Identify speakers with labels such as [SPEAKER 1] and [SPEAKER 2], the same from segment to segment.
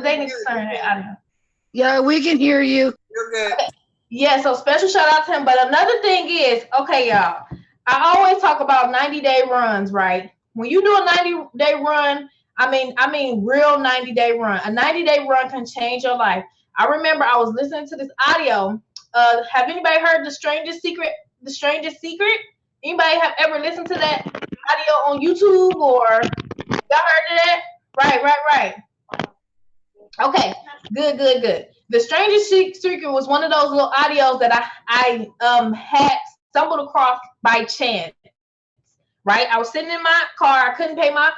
[SPEAKER 1] they need to turn it out.
[SPEAKER 2] Yeah, we can hear you.
[SPEAKER 3] You're good.
[SPEAKER 1] Okay. Yeah, so special shout out to him. But another thing is, okay, y'all, I always talk about 90-day runs, right? When you do a 90-day run, I mean real 90-day run. A 90-day run can change your life. I remember I was listening to this audio. Have anybody heard the strangest secret? The strangest secret? Anybody have ever listened to that audio on YouTube or y'all heard of that? Right, right, right. Okay, good, good, good. The strangest secret was one of those little audios that I had stumbled across by chance. Right, I was sitting in my car. I couldn't pay my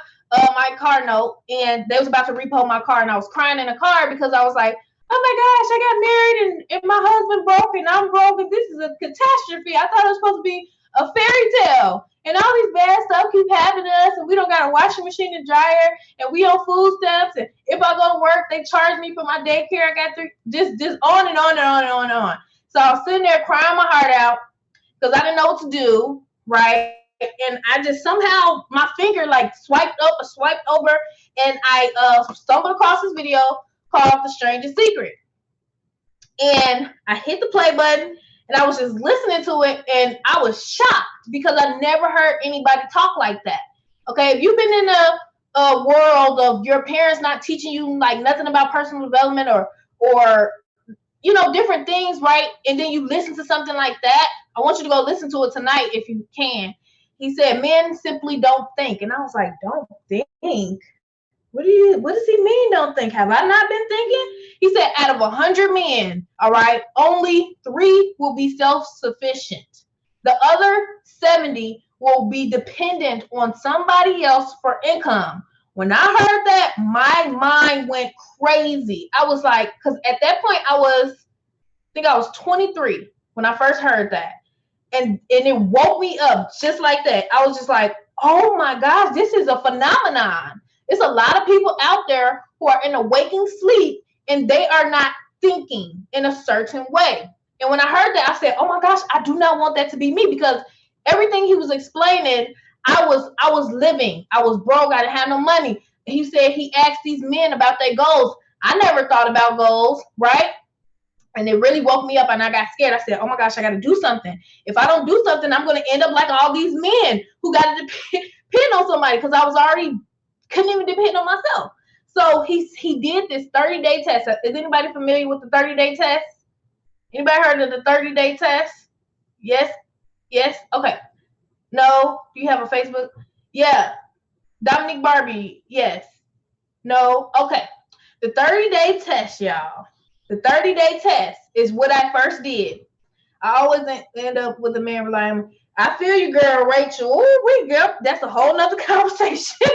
[SPEAKER 1] car note, and they was about to repo my car, and I was crying in the car because I was like, "Oh my gosh, I got married, and my husband broke, and I'm broke, and this is a catastrophe. I thought it was supposed to be a fairy tale, and all these bad stuff keep happening to us, and we don't got a washing machine and dryer, and we on food stamps, and if I go to work, they charge me for my daycare. I got three, just on and on and on and on and on." So I was sitting there crying my heart out because I didn't know what to do, right? And I just somehow my finger like swiped over, and I stumbled across this video called "The Strangest Secret," and I hit the play button, and I was just listening to it, and I was shocked because I never heard anybody talk like that. Okay, if you've been in a world of your parents not teaching you like nothing about personal development or different things, right? And then you listen to something like that. I want you to go listen to it tonight if you can. He said, "Men simply don't think," and I was like, "Don't think? What does he mean? Don't think? Have I not been thinking?" He said, "Out of 100 men, all right, only 3 will be self-sufficient. The other 70 will be dependent on somebody else for income." When I heard that, my mind went crazy. I was like, because at that point I think I was 23 when I first heard that. And it woke me up just like that. I was just like, oh my gosh, this is a phenomenon. There's a lot of people out there who are in a waking sleep and they are not thinking in a certain way. And when I heard that, I said, oh my gosh, I do not want that to be me because everything he was explaining, I was living. I was broke. I didn't have no money. He said he asked these men about their goals. I never thought about goals, right? And it really woke me up and I got scared. I said, oh my gosh, I got to do something. If I don't do something, I'm going to end up like all these men who got to depend on somebody because I was already couldn't even depend on myself. So he did this 30-day test. Is anybody familiar with the 30-day test? Anybody heard of the 30-day test? Yes? Yes? Okay. No? Do you have a Facebook? Yeah. Dominique Barbie? Yes. No? Okay. The 30-day test, y'all. The 30-day test is what I first did. I always end up with a man relying. I feel you, girl, Rachel. Oh, girl, that's a whole nother conversation.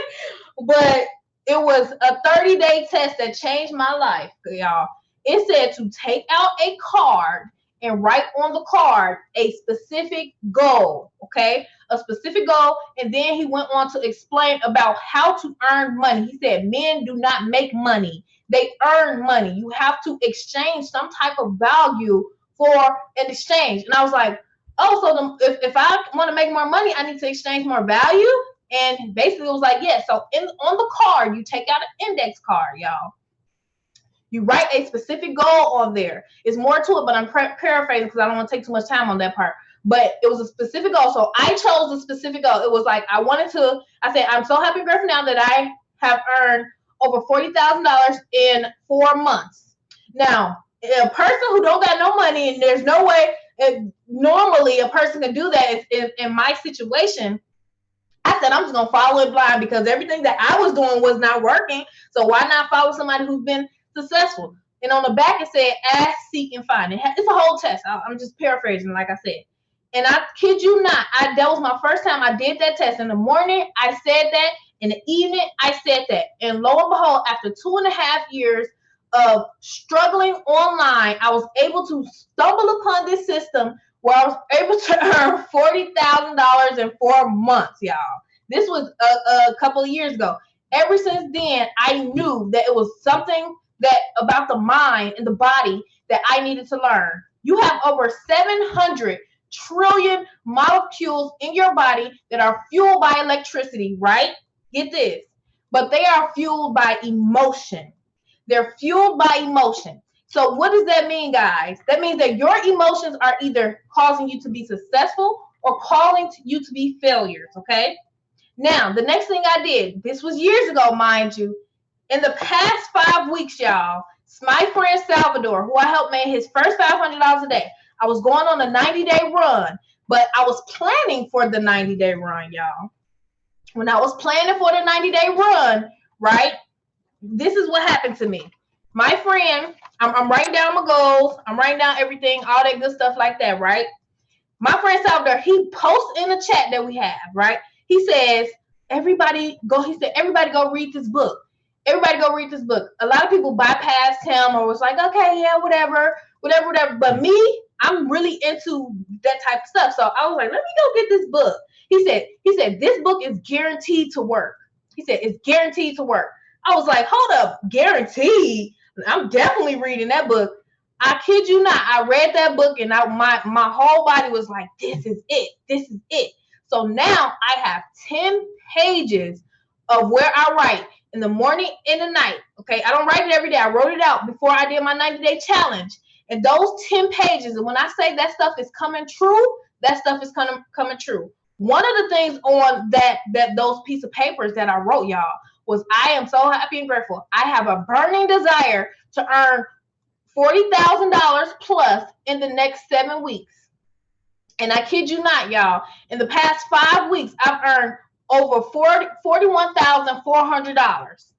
[SPEAKER 1] But it was a 30-day test that changed my life, y'all. It said to take out a card and write on the card a specific goal, okay? A specific goal. And then he went on to explain about how to earn money. He said men do not make money. They earn money. You have to exchange some type of value for an exchange. And I was like, oh, so if I want to make more money, I need to exchange more value? And basically it was like, yeah, so on the card, you take out an index card, y'all. You write a specific goal on there. It's more to it, but I'm paraphrasing because I don't want to take too much time on that part. But it was a specific goal. So I chose a specific goal. It was like I said, I'm so happy, grateful now that I have earned over $40,000 in 4 months. Now, a person who don't got no money, and there's no way, normally a person can do that in my situation. I said, I'm just going to follow it blind because everything that I was doing was not working. So why not follow somebody who's been successful? And on the back, it said, ask, seek, and find. It's a whole test. I'm just paraphrasing, like I said. And I kid you not, that was my first time I did that test. In the morning, I said that. In the evening, I said that. And lo and behold, after 2.5 years of struggling online, I was able to stumble upon this system where I was able to earn $40,000 in 4 months, y'all. This was a couple of years ago. Ever since then, I knew that it was something that about the mind and the body that I needed to learn. You have over 700 trillion molecules in your body that are fueled by electricity, right? Get this. But they are fueled by emotion. They're fueled by emotion. So what does that mean, guys? That means that your emotions are either causing you to be successful or calling you to be failures, okay? Now, the next thing I did, this was years ago, mind you, in the past 5 weeks, y'all, my friend Salvador, who I helped make his first $500 a day, I was going on a 90-day run, but I was planning for the 90-day run, y'all. When I was planning for the 90-day run, right, this is what happened to me. My friend, I'm writing down my goals, I'm writing down everything, all that good stuff like that, right? My friend Salvador, he posts in the chat that we have, right? He says, everybody go read this book. Everybody go read this book. A lot of people bypassed him or was like, okay, yeah, whatever. But me, I'm really into that type of stuff. So I was like, let me go get this book. He said, this book is guaranteed to work. He said, it's guaranteed to work. I was like, hold up, guaranteed? I'm definitely reading that book. I kid you not. I read that book and my whole body was like, this is it. This is it. So now I have 10 pages of where I write in the morning and the night. Okay. I don't write it every day. I wrote it out before I did my 90-day challenge. And those 10 pages, and when I say that stuff is coming true, that stuff is coming true. One of the things on those piece of papers that I wrote, y'all, was I am so happy and grateful. I have a burning desire to earn $40,000 plus in the next 7 weeks. And I kid you not, y'all, in the past 5 weeks, I've earned over $41,400.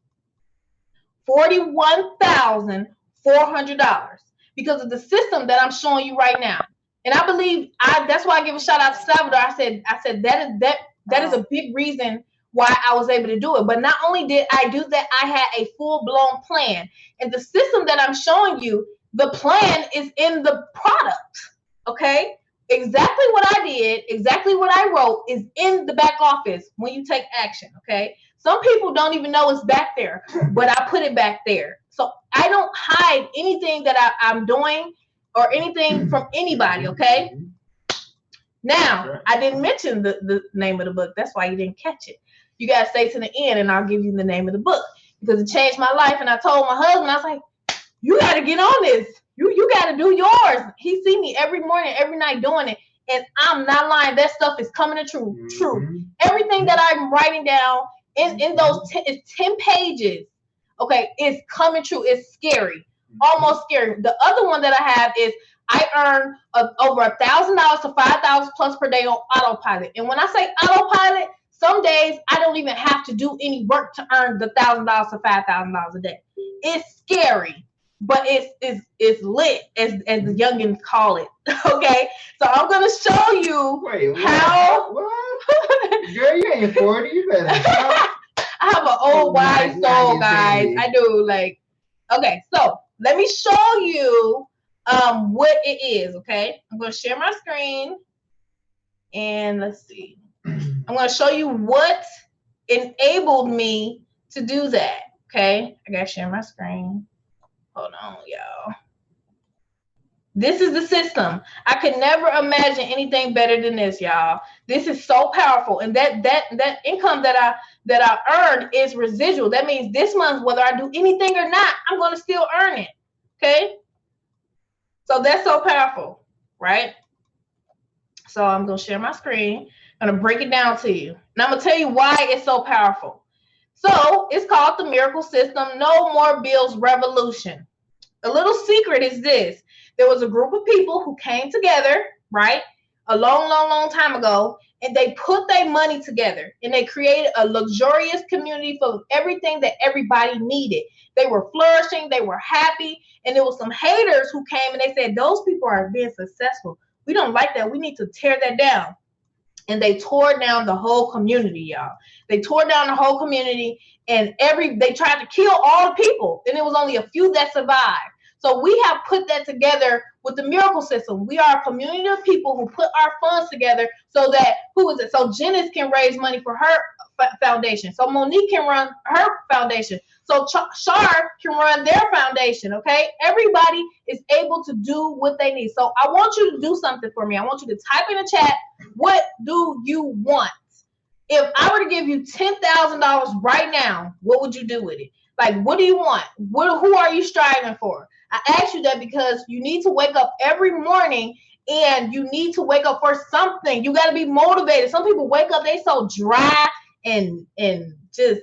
[SPEAKER 1] $41,400 because of the system that I'm showing you right now. And I believe that's why I give a shout out to Salvador. I said that is a big reason why I was able to do it. But not only did I do that, I had a full-blown plan. And the system that I'm showing you, the plan is in the product, okay? Exactly what I did, exactly what I wrote is in the back office when you take action, okay? Some people don't even know it's back there, but I put it back there. So I don't hide anything that I'm doing or anything from anybody, okay? Now, I didn't mention the name of the book. That's why you didn't catch it. You got to stay to the end, and I'll give you the name of the book because it changed my life. And I told my husband, I was like, you got to get on this. You got to do yours. He see me every morning, every night doing it. And I'm not lying. That stuff is coming to true. Everything that I'm writing down in those 10 pages, okay, it's coming true. It's scary, almost scary. The other one that I have is I earn over $1,000 to $5,000 plus per day on autopilot. And when I say autopilot, some days I don't even have to do any work to earn the $1,000 to $5,000 a day. It's scary, but it's lit, as the youngins call it. Okay, so I'm gonna show you how.
[SPEAKER 3] What? Girl, you ain't 40. You better.
[SPEAKER 1] I have an old wise soul, guys. I do. Okay, so let me show you what it is. Okay, I'm gonna share my screen, and let's see. I'm gonna show you what enabled me to do that. Okay, I gotta share my screen. Hold on, y'all. This is the system. I could never imagine anything better than this, y'all. This is so powerful, and that income that I earned is residual. That means this month, whether I do anything or not, I'm going to still earn it. Okay, so that's so powerful, right? So I'm going to share my screen. I'm going to break it down to you, and I'm going to tell you why it's so powerful. So it's called the Miracle System. No More Bills Revolution. A little secret is this. There was a group of people who came together, right, a long time ago, and they put their money together, and they created a luxurious community full of everything that everybody needed. They were flourishing, they were happy, and there was some haters who came, and they said, those people are being successful. We don't like that. We need to tear that down. And they tore down the whole community, y'all. They tore down the whole community, and they tried to kill all the people, and it was only a few that survived. So we have put that together with the Miracle System. We are a community of people who put our funds together so that, so Janice can raise money for her foundation. So Monique can run her foundation. So Shar can run their foundation, okay? Everybody is able to do what they need. So I want you to do something for me. I want you to type in the chat, what do you want? If I were to give you $10,000 right now, what would you do with it? Like, what do you want? Who are you striving for? I ask you that because you need to wake up every morning and you need to wake up for something. You got to be motivated. Some people wake up, they so dry and just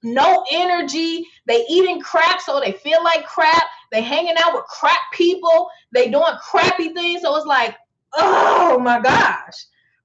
[SPEAKER 1] no energy. They eating crap, so they feel like crap. They hanging out with crap people. They doing crappy things. So it's like, oh my gosh.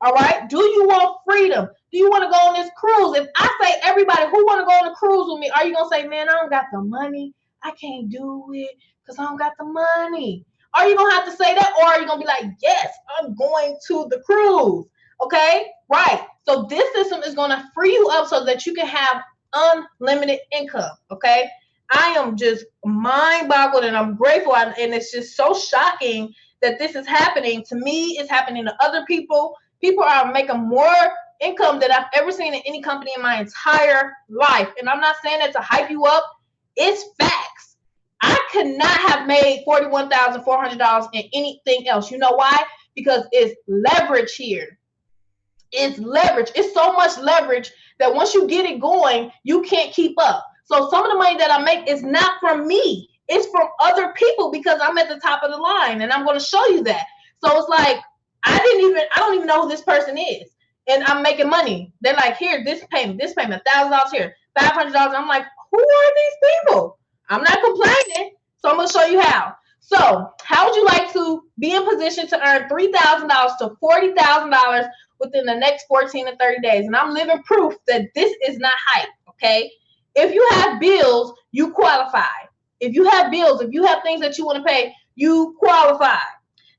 [SPEAKER 1] All right. Do you want freedom? Do you want to go on this cruise? If I say everybody who want to go on a cruise with me, are you going to say, man, I don't got the money. I can't do it because I don't got the money. Are you going to have to say that? Or are you going to be like, yes, I'm going to the cruise. Okay. Right. So this system is going to free you up so that you can have unlimited income. Okay. I am just mind boggled and I'm grateful. And it's just so shocking that this is happening to me. It's happening to other people. People are making more income than I've ever seen in any company in my entire life. And I'm not saying that to hype you up. It's facts. I could not have made $41,400 in anything else. You know why? Because it's leverage here. It's leverage. It's so much leverage that once you get it going, you can't keep up. So some of the money that I make is not from me. It's from other people because I'm at the top of the line and I'm going to show you that. So it's like, I don't even know who this person is. And I'm making money. They're like, here, this payment, $1,000 here, $500. I'm like, who are these people? I'm not complaining. So I'm going to show you how. So how would you like to be in position to earn $3,000 to $40,000 within the next 14 to 30 days? And I'm living proof that this is not hype, okay? If you have bills, you qualify. If you have bills, if you have things that you want to pay, you qualify.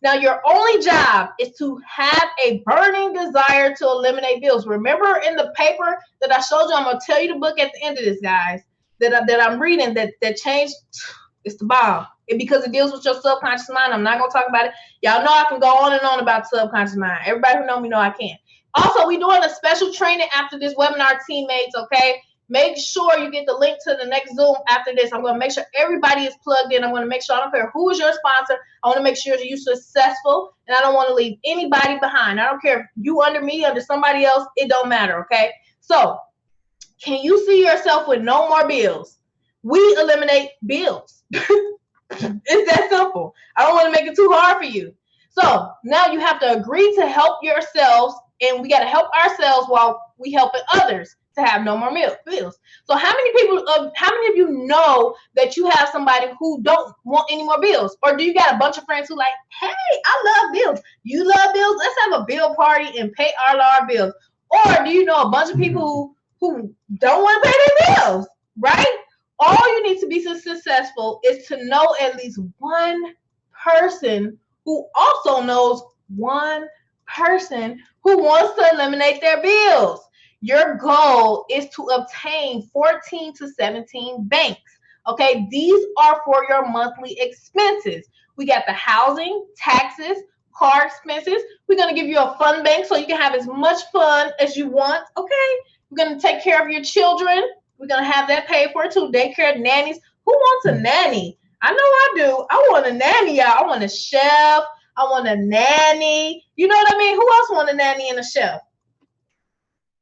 [SPEAKER 1] Now, your only job is to have a burning desire to eliminate bills. Remember in the paper that I showed you, I'm going to tell you the book at the end of this, guys, that I'm reading that changed. It's the bomb. Because it deals with your subconscious mind. I'm not going to talk about it. Y'all know I can go on and on about subconscious mind. Everybody who know me know I can. Also, we're doing a special training after this webinar, teammates, okay? Make sure you get the link to the next Zoom after this. I'm going to make sure everybody is plugged in. I'm going to make sure, I don't care who is your sponsor. I want to make sure that you're successful, and I don't want to leave anybody behind. I don't care if you under me, under somebody else. It don't matter, okay? So, can you see yourself with no more bills? We eliminate bills. It's that simple. I don't want to make it too hard for you. So now you have to agree to help yourselves, and we got to help ourselves while we helping others to have no more bills. So how many of you know that you have somebody who don't want any more bills? Or do you got a bunch of friends who like, hey, I love bills. You love bills? Let's have a bill party and pay all our bills. Or do you know a bunch of people who don't want to pay their bills, right? All you need to be successful is to know at least one person who also knows one person who wants to eliminate their bills. Your goal is to obtain 14 to 17 banks. Okay, these are for your monthly expenses. We got the housing, taxes, car expenses. We're going to give you a fun bank so you can have as much fun as you want. Okay, we're going to take care of your children. We're going to have that paid for too. Daycare, nannies. Who wants a nanny? I know I do. I want a nanny, y'all. I want a chef. I want a nanny. You know what I mean? Who else want a nanny and a chef?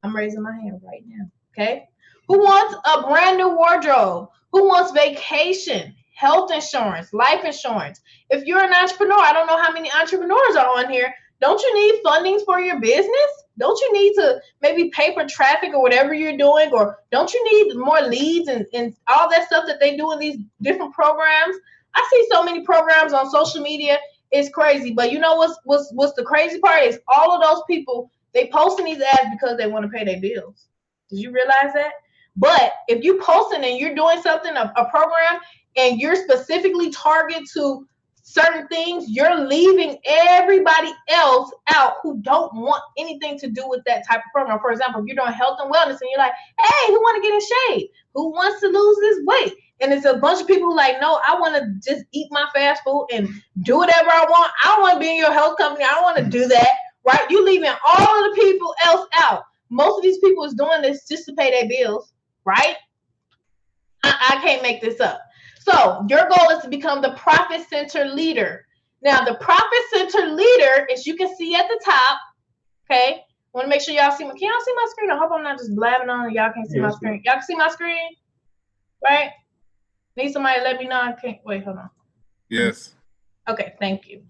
[SPEAKER 1] I'm raising my hand right now. Okay. Who wants a brand new wardrobe? Who wants vacation, health insurance, life insurance? If you're an entrepreneur, I don't know how many entrepreneurs are on here. Don't you need fundings for your business? Don't you need to maybe pay for traffic or whatever you're doing? Or don't you need more leads and all that stuff that they do in these different programs? I see so many programs on social media. It's crazy. But you know what's the crazy part is all of those people, they posting these ads because they want to pay their bills. Did you realize that? But if you posting and you're doing something, a program, and you're specifically targeted to certain things, you're leaving everybody else out who don't want anything to do with that type of program. For example, if you're doing health and wellness and you're like, hey, who want to get in shape? Who wants to lose this weight? And it's a bunch of people who like, no, I want to just eat my fast food and do whatever I want. I don't want to be in your health company. I don't want to do that, right? You're leaving all of the people else out. Most of these people is doing this just to pay their bills, right? I can't make this up. So your goal is to become the profit center leader. Now, the profit center leader, as you can see at the top, okay? I want to make sure y'all see can y'all see my screen? I hope I'm not just blabbing on and y'all can't see my screen. Y'all can see my screen? right? Need somebody to let me know. I can't wait. Hold on.
[SPEAKER 4] Yes.
[SPEAKER 1] Okay, thank you.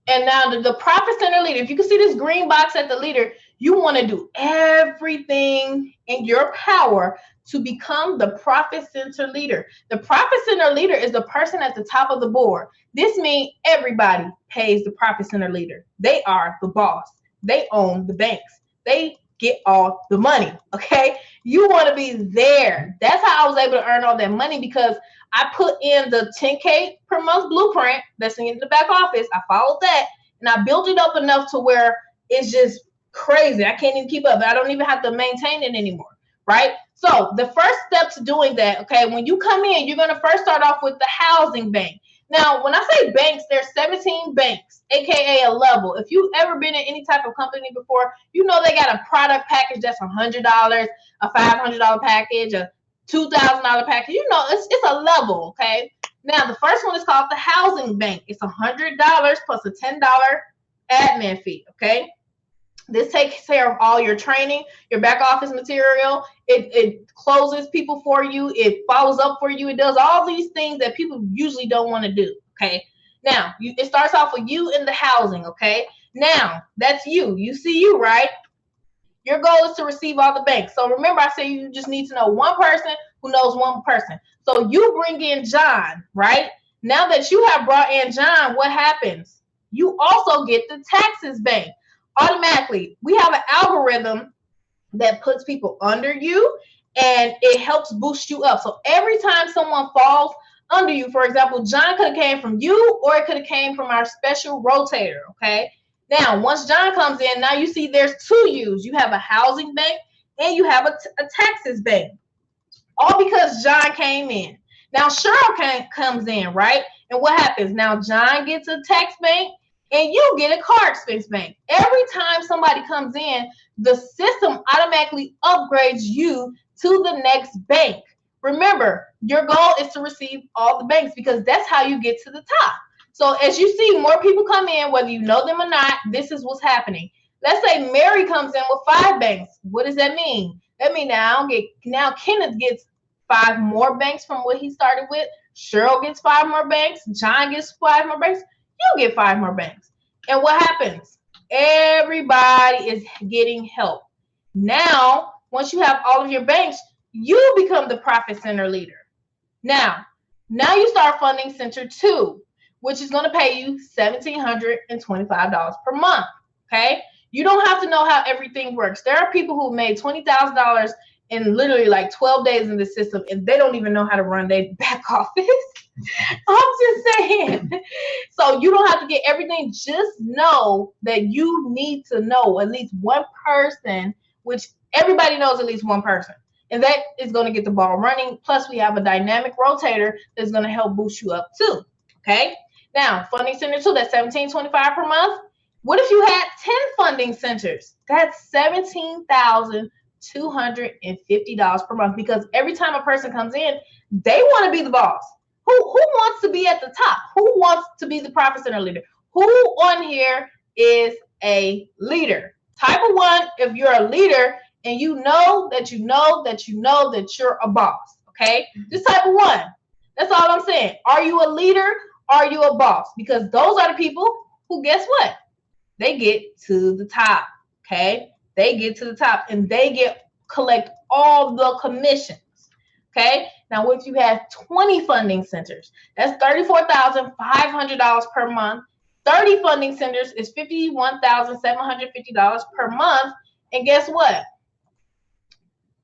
[SPEAKER 1] And now the profit center leader, if you can see this green box at the leader, you want to do everything in your power to become the profit center leader. The profit center leader is the person at the top of the board. This means everybody pays the profit center leader. They are the boss. They own the banks. They get all the money. Okay. You want to be there. That's how I was able to earn all that money, because I put in the 10K per month blueprint that's in the back office. I followed that and I built it up enough to where it's just crazy. I can't even keep up. I don't even have to maintain it anymore, right? So the first step to doing that, okay, when you come in, you're going to first start off with the housing bank. Now, when I say banks, there's 17 banks, aka a level. If you've ever been in any type of company before, you know they got a product package that's $100, a $500 package, a $2,000 package. You know, it's a level, okay? Now, the first one is called the housing bank. It's $100 plus a $10 admin fee, okay? This takes care of all your training, your back office material. It closes people for you. It follows up for you. It does all these things that people usually don't want to do, okay? Now, it starts off with you in the housing, okay? Now, that's you. You see you, right? Your goal is to receive all the banks. So remember, I said you just need to know one person who knows one person. So you bring in John, right? Now that you have brought in John, what happens? You also get the taxes bank. Automatically, we have an algorithm that puts people under you and it helps boost you up. So every time someone falls under you, for example, John could have came from you or it could have came from our special rotator, okay? Now, once John comes in, now you see there's two U's. You have a housing bank and you have a taxes bank. All because John came in. Now, Cheryl comes in, right? And what happens? Now, John gets a tax bank and you get a card expense bank. Every time somebody comes in, the system automatically upgrades you to the next bank. Remember, your goal is to receive all the banks because that's how you get to the top. So as you see more people come in, whether you know them or not, this is what's happening. Let's say Mary comes in with 5 banks. What does that mean? That means now Kenneth gets 5 more banks from what he started with. Cheryl gets 5 more banks. John gets 5 more banks. You get 5 more banks. And what happens? Everybody is getting help. Now, once you have all of your banks, you become the profit center leader. Now you start funding center 2, which is going to pay you $1,725 per month. Okay? You don't have to know how everything works. There are people who made $20,000 in literally like 12 days in the system, and they don't even know how to run their back office. I'm just saying. So you don't have to get everything. Just know that you need to know at least one person, which everybody knows at least one person. And that is going to get the ball running. Plus, we have a dynamic rotator that's going to help boost you up too. Okay? Now, funding center 2, that's $1,725 per month. What if you had 10 funding centers? That's $17,250 per month, because every time a person comes in, they want to be the boss. Who wants to be at the top? Who wants to be the profit center leader? Who on here is a leader? Type of 1 if you're a leader and you know that you're a boss. Okay? Just type of 1. That's all I'm saying. Are you a leader? Are you a boss? Because those are the people who, guess what? They get to the top. Okay? They get to the top and they collect all the commissions. Okay? Now, if you have 20 funding centers, that's $34,500 per month. 30 funding centers is $51,750 per month. And guess what?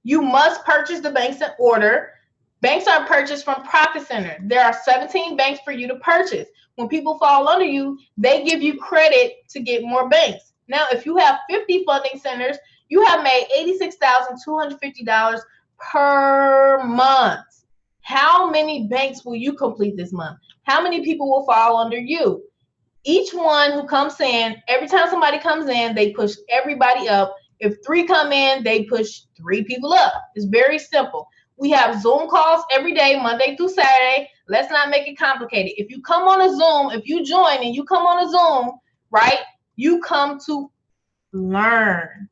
[SPEAKER 1] You must purchase the banks in order. Banks are purchased from Profit Center. There are 17 banks for you to purchase. When people fall under you, they give you credit to get more banks. Now, if you have 50 funding centers, you have made $86,250 per month. How many banks will you complete this month? How many people will fall under you? Each one who comes in, every time somebody comes in, they push everybody up. If 3 come in, they push 3 people up. It's very simple. We have Zoom calls every day, Monday through Saturday. Let's not make it complicated. If you come on a Zoom, if you join and you come on a Zoom, right, you come to learn.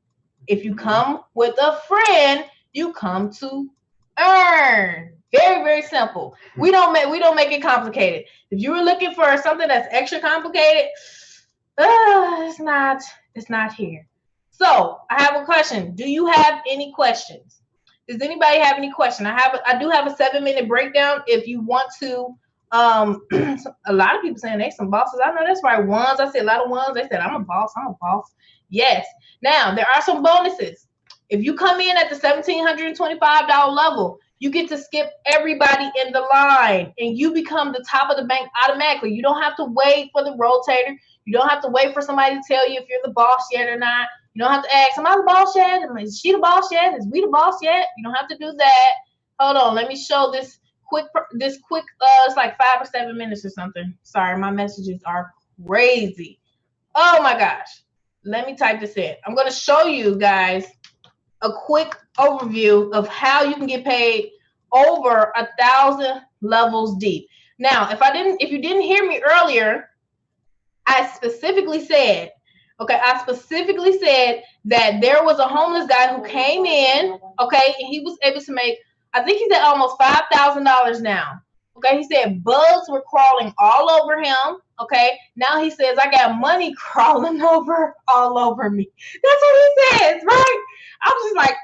[SPEAKER 1] If you come with a friend, you come to earn. Very, very simple. We don't make it complicated. If you were looking for something that's extra complicated, it's not here. So I have a question. Do you have any questions? Does anybody have any question? I do have a 7-minute breakdown if you want to. A lot of people saying they some bosses. I know that's right. Ones, I see a lot of ones. They said I'm a boss. I'm a boss. Yes. Now there are some bonuses. If you come in at the $1,725 level, you get to skip everybody in the line and you become the top of the bank automatically. You don't have to wait for the rotator. You don't have to wait for somebody to tell you if you're the boss yet or not. You don't have to ask, am I the boss yet? Is she the boss yet? Is we the boss yet? You don't have to do that. Hold on, let me show this quick. It's like 5 or 7 minutes or something. Sorry, my messages are crazy. Oh my gosh. Let me type this in. I'm going to show you guys a quick overview of how you can get paid over 1,000 levels deep. Now, if you didn't hear me earlier, I specifically said that there was a homeless guy who came in, okay, and he was able to make, I think he said almost $5,000 now. Okay, he said bugs were crawling all over him. Okay, now he says I got money crawling all over me. That's what he says, right? I was just like,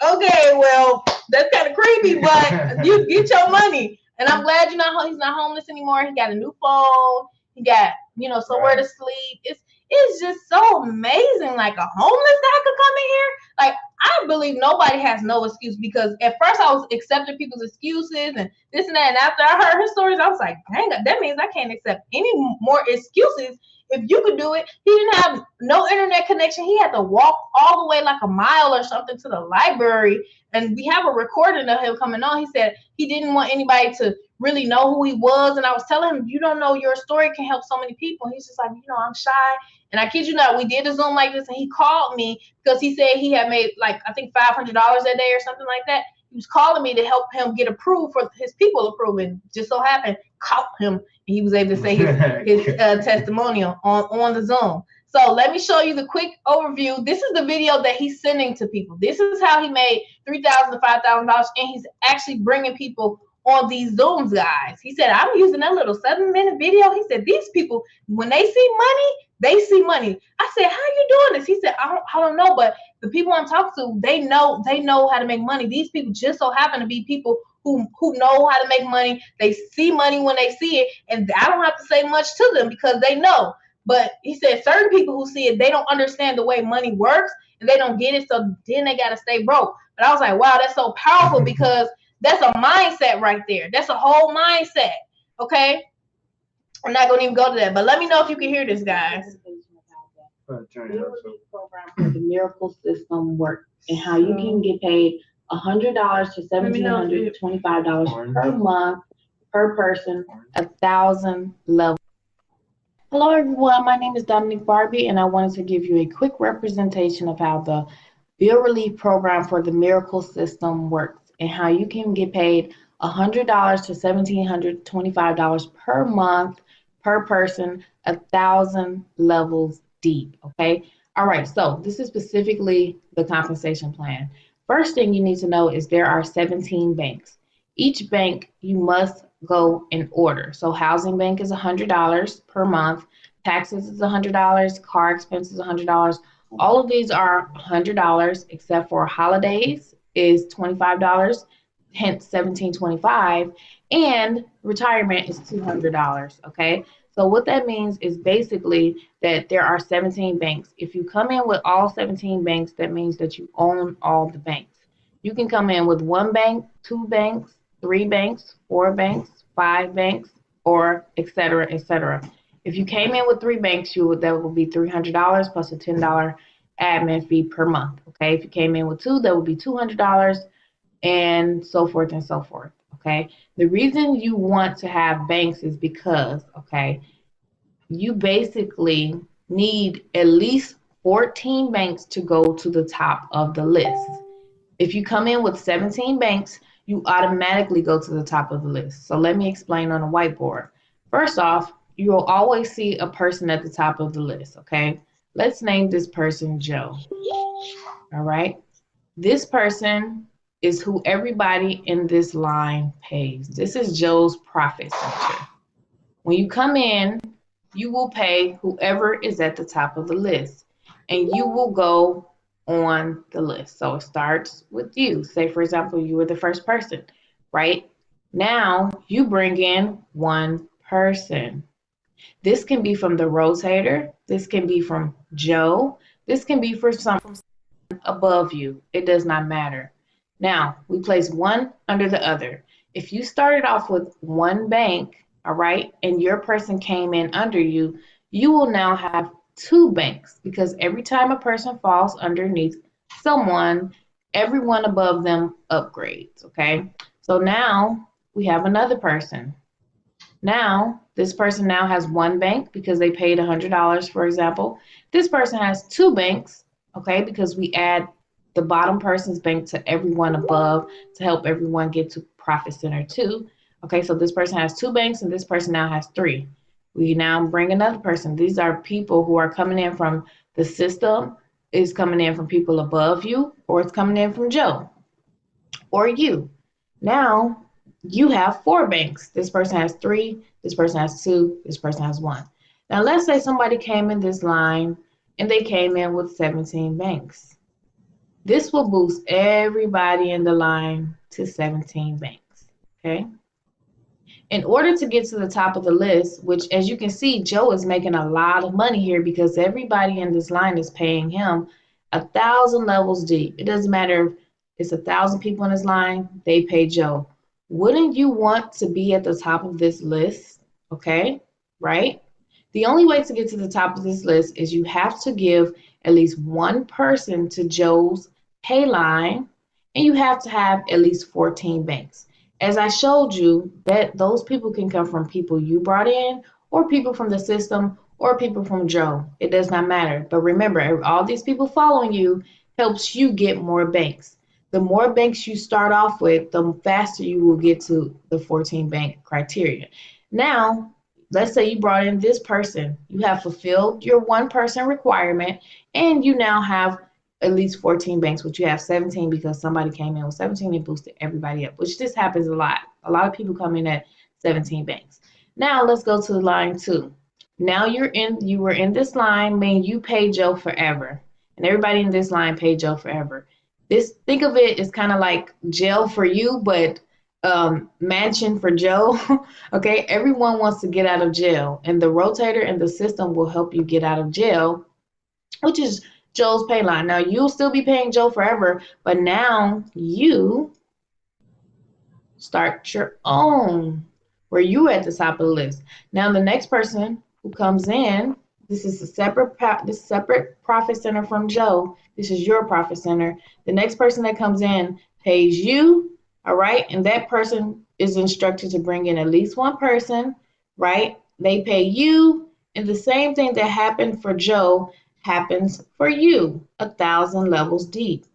[SPEAKER 1] okay, well, that's kind of creepy, but you get your money. And I'm glad he's not homeless anymore. He got a new phone. He got, somewhere to sleep. It's just so amazing. Like a homeless guy could come in here. Like, I believe nobody has no excuse, because at first I was accepting people's excuses and this and that. And after I heard his stories, I was like, dang, that means I can't accept any more excuses. If you could do it, he didn't have no internet connection. He had to walk all the way like a mile or something to the library. And we have a recording of him coming on. He said he didn't want anybody to really know who he was. And I was telling him, you don't know, your story can help so many people. And he's just like, I'm shy. And I kid you not, we did a Zoom like this, and he called me because he said he had made like, I think $500 that day or something like that. He was calling me to help him get approved for his people approving. Just so happened, caught him, and he was able to say his testimonial on the Zoom. So let me show you the quick overview. This is the video that he's sending to people. This is how he made $3,000 to $5,000, and he's actually bringing people on these Zooms, guys. He said, I'm using that little 7-minute video. He said, these people, when they see money, they see money. I said, how are you doing this? He said, I don't know, but the people I'm talking to, they know how to make money. These people just so happen to be people who know how to make money. They see money when they see it, and I don't have to say much to them because they know. But he said certain people who see it, they don't understand the way money works, and they don't get it, so then they got to stay broke. But I was like, wow, that's so powerful, because that's a mindset right there. That's a whole mindset, okay? I'm not going to even go to that, but let me know if you can hear this, guys.
[SPEAKER 4] Program for the Miracle System works, and how you can get paid $100 to $1,725 per month, per person, 1,000 levels. Hello, everyone. My name is Dominique Barbie, and I wanted to give you a quick representation of how the Bill Relief Program for the Miracle System works, and how you can get paid $100 to $1,725 per month, per person, 1,000 levels deep. Okay. All right. So this is specifically the compensation plan. First thing you need to know is there are 17 banks. Each bank you must go in order. So housing bank is $100 per month. Taxes is $100. Car expenses $100. All of these are $100 except for holidays is $25. Hence $1,725, and retirement is $200. Okay, so what that means is basically that there are 17 banks. If you come in with all 17 banks, that means that you own all the banks. You can come in with 1 bank, 2 banks, 3 banks, 4 banks, 5 banks, or et cetera, et cetera. If you came in with 3 banks, that would be $300 plus a $10 admin fee per month. Okay, if you came in with 2, that would be $200. And so forth and so forth, okay? The reason you want to have banks is because, okay, you basically need at least 14 banks to go to the top of the list. If you come in with 17 banks, you automatically go to the top of the list. So let me explain on a whiteboard. First off, you'll always see a person at the top of the list, okay? Let's name this person Joe, all right? This person is who everybody in this line pays. This is Joe's profit center. When you come in, you will pay whoever is at the top of the list, and you will go on the list. So it starts with you. Say, for example, you were the first person, right? Now you bring in one person. This can be from the rotator. This can be from Joe. This can be for someone above you. It does not matter. Now, we place one under the other. If you started off with one bank, all right, and your person came in under you, you will now have two banks, because every time a person falls underneath someone, everyone above them upgrades, okay? So now we have another person. Now, this person now has one bank because they paid $100, for example. This person has two banks, okay, because we add the bottom person's bank to everyone above to help everyone get to profit center 2. Okay, so this person has two banks and this person now has 3. We now bring another person. These are people who are coming in from the system, is coming in from people above you, or it's coming in from Joe or you. Now you have 4 banks. This person has 3, this person has 2, this person has 1. Now let's say somebody came in this line and they came in with 17 banks. This will boost everybody in the line to 17 banks, okay? In order to get to the top of the list, which as you can see, Joe is making a lot of money here because everybody in this line is paying him 1,000 levels deep. It doesn't matter if it's 1,000 people in this line, they pay Joe. Wouldn't you want to be at the top of this list? Okay, right? The only way to get to the top of this list is you have to give at least one person to Joe's pay line, and you have to have at least 14 banks. As I showed you, that those people can come from people you brought in, or people from the system, or people from Joe. It does not matter. But remember, all these people following you helps you get more banks. The more banks you start off with, the faster you will get to the 14 bank criteria. Now, let's say you brought in this person. You have fulfilled your one person requirement, and you now have at least 14 banks, which you have 17 because somebody came in with 17 and boosted everybody up, which this happens a lot. A lot of people come in at 17 banks. Now let's go to line 2. Now you were in this line, meaning you pay Joe forever. And everybody in this line paid Joe forever. Think of it as kind of like jail for you, but mansion for Joe. Okay, everyone wants to get out of jail, and the rotator and the system will help you get out of jail, which is Joe's pay line. Now you'll still be paying Joe forever, but now you start your own, where you at the top of the list. Now the next person who comes in, this is a separate profit center from Joe. This is your profit center. The next person that comes in pays you, all right? And that person is instructed to bring in at least one person, right? They pay you, and the same thing that happened for Joe happens for you, 1,000 levels deep.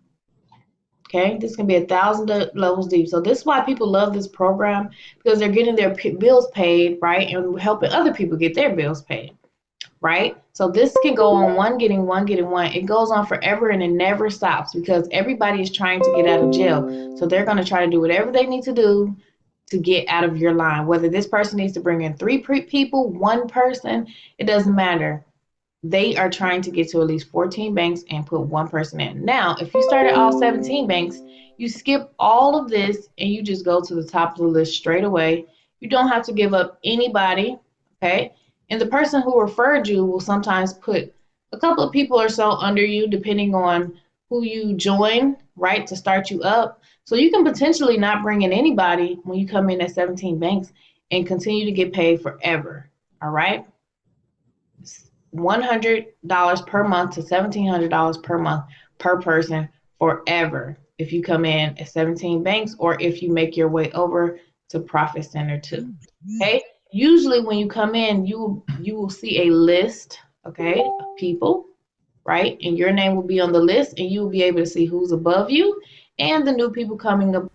[SPEAKER 4] Okay, this can be 1,000 levels deep. So this is why people love this program, because they're getting their bills paid, right? And helping other people get their bills paid, right? So this can go on one getting one. It goes on forever and it never stops because everybody is trying to get out of jail. So they're going to try to do whatever they need to do to get out of your line. Whether this person needs to bring in 3 people, one person, it doesn't matter. They are trying to get to at least 14 banks and put one person in. Now, if you started all 17 banks, you skip all of this and you just go to the top of the list straight away. You don't have to give up anybody, okay? And the person who referred you will sometimes put a couple of people or so under you, depending on who you join, right, to start you up. So you can potentially not bring in anybody when you come in at 17 banks and continue to get paid forever, all right? $100 per month to $1,700 per month per person forever if you come in at 17 banks, or if you make your way over to Profit Center 2. Okay, usually when you come in, you will see a list, okay, of people, right, and your name will be on the list, and you will be able to see who's above you and the new people coming up.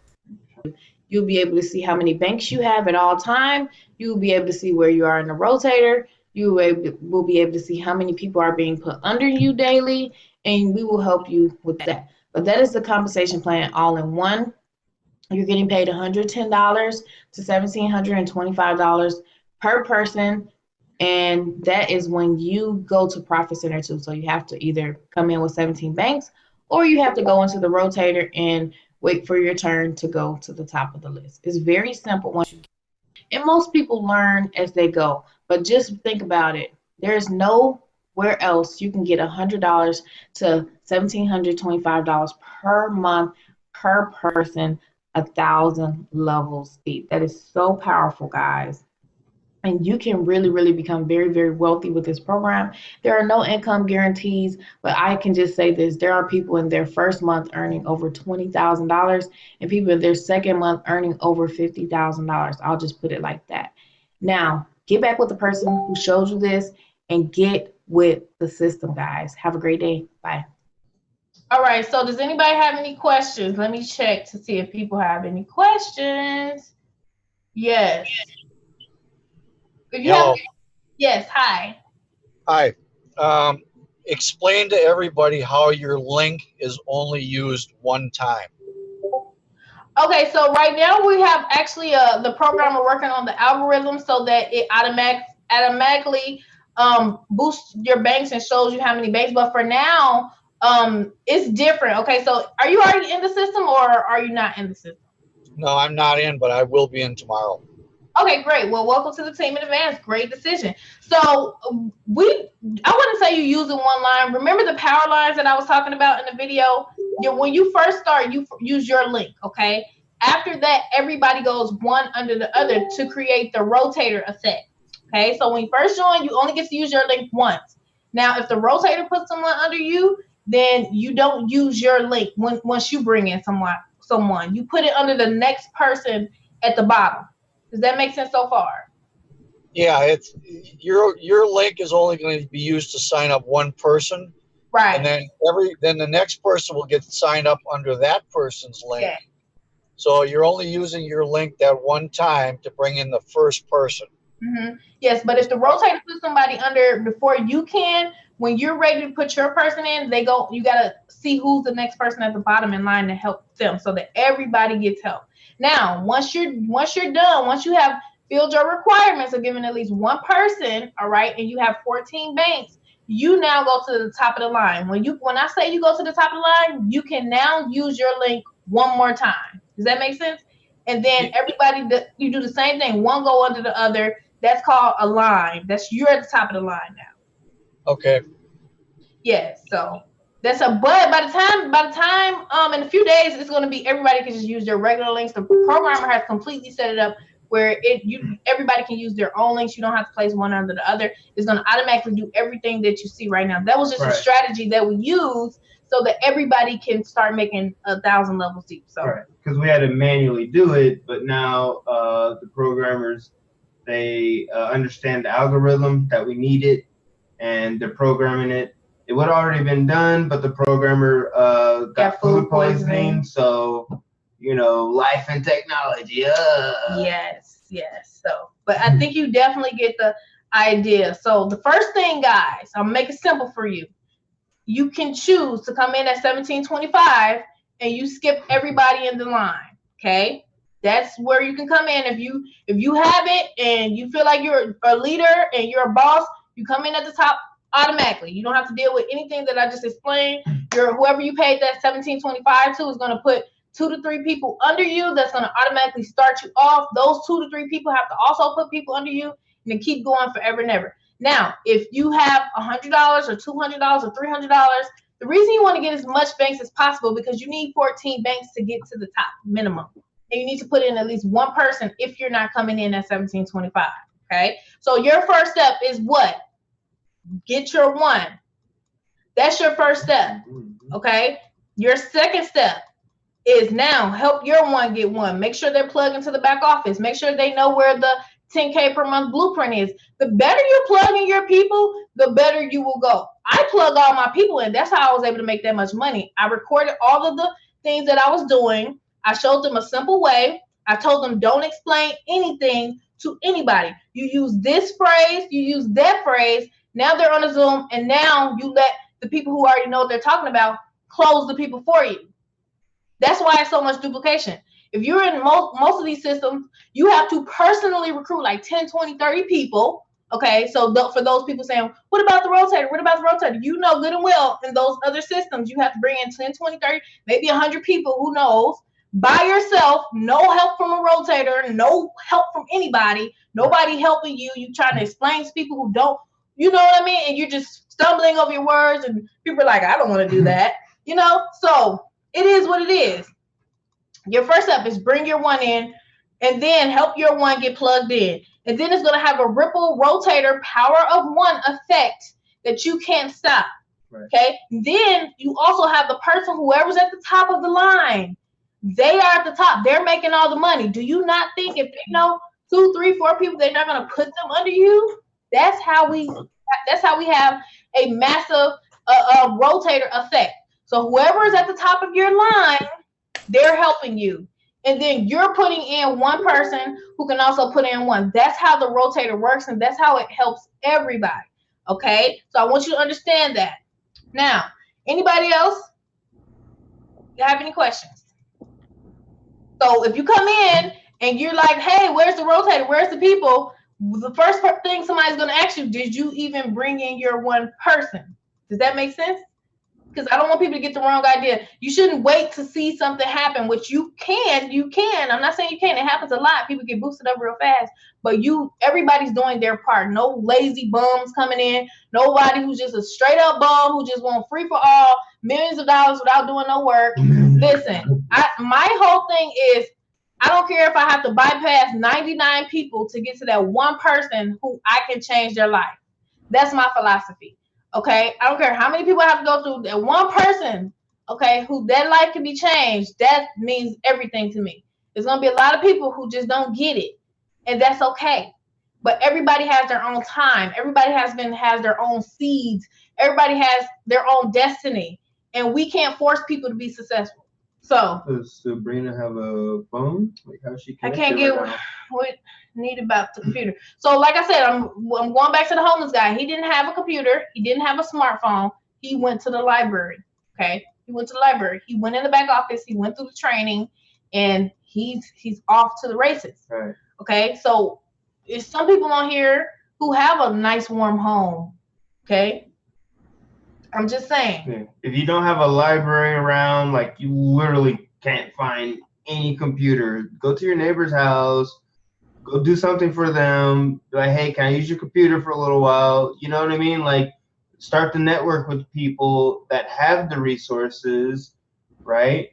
[SPEAKER 4] You'll be able to see how many banks you have at all time. You'll be able to see where you are in the rotator. You will be able to see how many people are being put under you daily, and we will help you with that. But that is the compensation plan all in one. You're getting paid $110 to $1,725 per person. And that is when you go to Profit Center too. So you have to either come in with 17 banks, or you have to go into the rotator and wait for your turn to go to the top of the list. It's very simple once you, and most people learn as they go. But just think about it. There's nowhere else you can get $100 to $1,725 per month per person, 1,000 levels deep. That is so powerful, guys. And you can really, really become very, very wealthy with this program. There are no income guarantees, but I can just say this. There are people in their first month earning over $20,000 and people in their second month earning over $50,000. I'll just put it like that. Now, get back with the person who showed you this and get with the system, guys. Have a great day. Bye.
[SPEAKER 1] All right, so does anybody have any questions? Let me check to see if people have any questions. Yes. If you
[SPEAKER 5] Hello.
[SPEAKER 1] have, yes, hi.
[SPEAKER 5] Hi. Explain to everybody how your link is only used one time.
[SPEAKER 1] Okay, so right now we have actually the programmer working on the algorithm so that it automatically boosts your banks and shows you how many banks. But for now, it's different. Okay, so are you already in the system or are you not in the system?
[SPEAKER 5] No, I'm not in, but I will be in tomorrow.
[SPEAKER 1] Okay, great. Well, welcome to the team in advance. Great decision. So I wouldn't say you're using one line. Remember the power lines that I was talking about in the video? When you first start, you use your link, okay? After that, everybody goes one under the other to create the rotator effect, okay? So when you first join, you only get to use your link once. Now, if the rotator puts someone under you, then you don't use your link once you bring in someone. You put it under the next person at the bottom. Does that make sense so far?
[SPEAKER 5] Yeah, it's your link is only going to be used to sign up one person,
[SPEAKER 1] right?
[SPEAKER 5] And then the next person will get signed up under that person's link.
[SPEAKER 1] Yeah.
[SPEAKER 5] So you're only using your link that one time to bring in the first person.
[SPEAKER 1] Mm-hmm. Yes, but if the rotator puts somebody under before you can, when you're ready to put your person in, you gotta see who's the next person at the bottom in line to help them, so that everybody gets help. Now, once you're done, once you have filled your requirements of giving at least one person, all right, and you have 14 banks, you now go to the top of the line. When I say you go to the top of the line, you can now use your link one more time. Does that make sense? And then you do the same thing. One go under the other. That's called a line. You're at the top of the line now.
[SPEAKER 5] Okay.
[SPEAKER 1] Yes. So that's but by the time in a few days it's going to be everybody can just use their regular links. The programmer has completely set it up where everybody can use their own links. You don't have to place one under the other. It's going to automatically do everything that you see right now. That was just a strategy that we use so that everybody can start making 1,000 levels deep. So
[SPEAKER 3] because we had to manually do it, but now the programmers, they understand the algorithm that we needed, and they're programming it. It would have already been done, but the programmer got food poisoning. So, life and technology.
[SPEAKER 1] Yes. So, but I think you definitely get the idea. So the first thing, guys, I'll make it simple for you. You can choose to come in at 1725 and you skip everybody in the line. Okay. That's where you can come in. If you have it and you feel like you're a leader and you're a boss, you come in at the top automatically. You don't have to deal with anything that I just explained. Whoever you paid that $17.25 to is going to put 2 to 3 people under you. That's going to automatically start you off. Those 2 to 3 people have to also put people under you, and then keep going forever and ever. Now, if you have $100 or $200 or $300, the reason you want to get as much banks as possible because you need 14 banks to get to the top minimum. And you need to put in at least one person if you're not coming in at 1725. Okay. So your first step is what? Get your one. That's your first step. Okay. Your second step is now help your one get one. Make sure they're plugged into the back office. Make sure they know where the 10K per month blueprint is. The better you're plugging your people, the better you will go. I plug all my people in. That's how I was able to make that much money. I recorded all of the things that I was doing. I showed them a simple way. I told them don't explain anything to anybody. You use this phrase, you use that phrase. Now they're on a Zoom, and now you let the people who already know what they're talking about close the people for you. That's why it's so much duplication. If you're in most of these systems, you have to personally recruit like 10, 20, 30 people. Okay, so for those people saying, what about the rotator? What about the rotator? You know good and well in those other systems, you have to bring in 10, 20, 30, maybe 100 people, who knows, by yourself, no help from a rotator, no help from anybody, nobody helping you. You trying to explain to people who don't, you know what I mean? And you're just stumbling over your words, and people are like, I don't want to do that, you know? So it is what it is. Your first step is bring your one in, and then help your one get plugged in. And then it's going to have a ripple rotator power of one effect that you can't stop. Right. Okay. Then you also have the person, whoever's at the top of the line. They are at the top. They're making all the money. Do you not think if they know 2, 3, 4 people, they're not going to put them under you? That's how we have a massive rotator effect. So whoever is at the top of your line, they're helping you. And then you're putting in one person who can also put in one. That's how the rotator works, and that's how it helps everybody. Okay? So I want you to understand that. Now, anybody else? You have any questions? So if you come in and you're like, hey, where's the rotator? Where's the people? The first thing somebody's going to ask you, did you even bring in your one person? Does that make sense? Because I don't want people to get the wrong idea. You shouldn't wait to see something happen, which you can. I'm not saying you can't. It happens a lot. People get boosted up real fast. But everybody's doing their part. No lazy bums coming in. Nobody who's just a straight up bum who just want free for all, millions of dollars without doing no work. Listen, my whole thing is, I don't care if I have to bypass 99 people to get to that one person who I can change their life. That's my philosophy. Okay, I don't care how many people I have to go through. That one person, okay, who that life can be changed, that means everything to me. There's gonna be a lot of people who just don't get it, and that's okay. But everybody has their own time. Everybody has their own seeds. Everybody has their own destiny, and we can't force people to be successful. So
[SPEAKER 3] does Sabrina have a phone? Like how she?
[SPEAKER 1] I can't get what need about the computer. So like I said, I'm going back to the homeless guy. He didn't have a computer. He didn't have a smartphone. He went to the library. Okay, he went to the library. He went in the back office. He went through the training, and he's off to the races.
[SPEAKER 3] Right.
[SPEAKER 1] Okay, so there's some people on here who have a nice warm home. Okay, I'm just saying.
[SPEAKER 3] Yeah. If you don't have a library around, like you literally can't find any computer, go to your neighbor's house. Go do something for them. Be like, hey, can I use your computer for a little while? You know what I mean? Like, start to network with people that have the resources, right?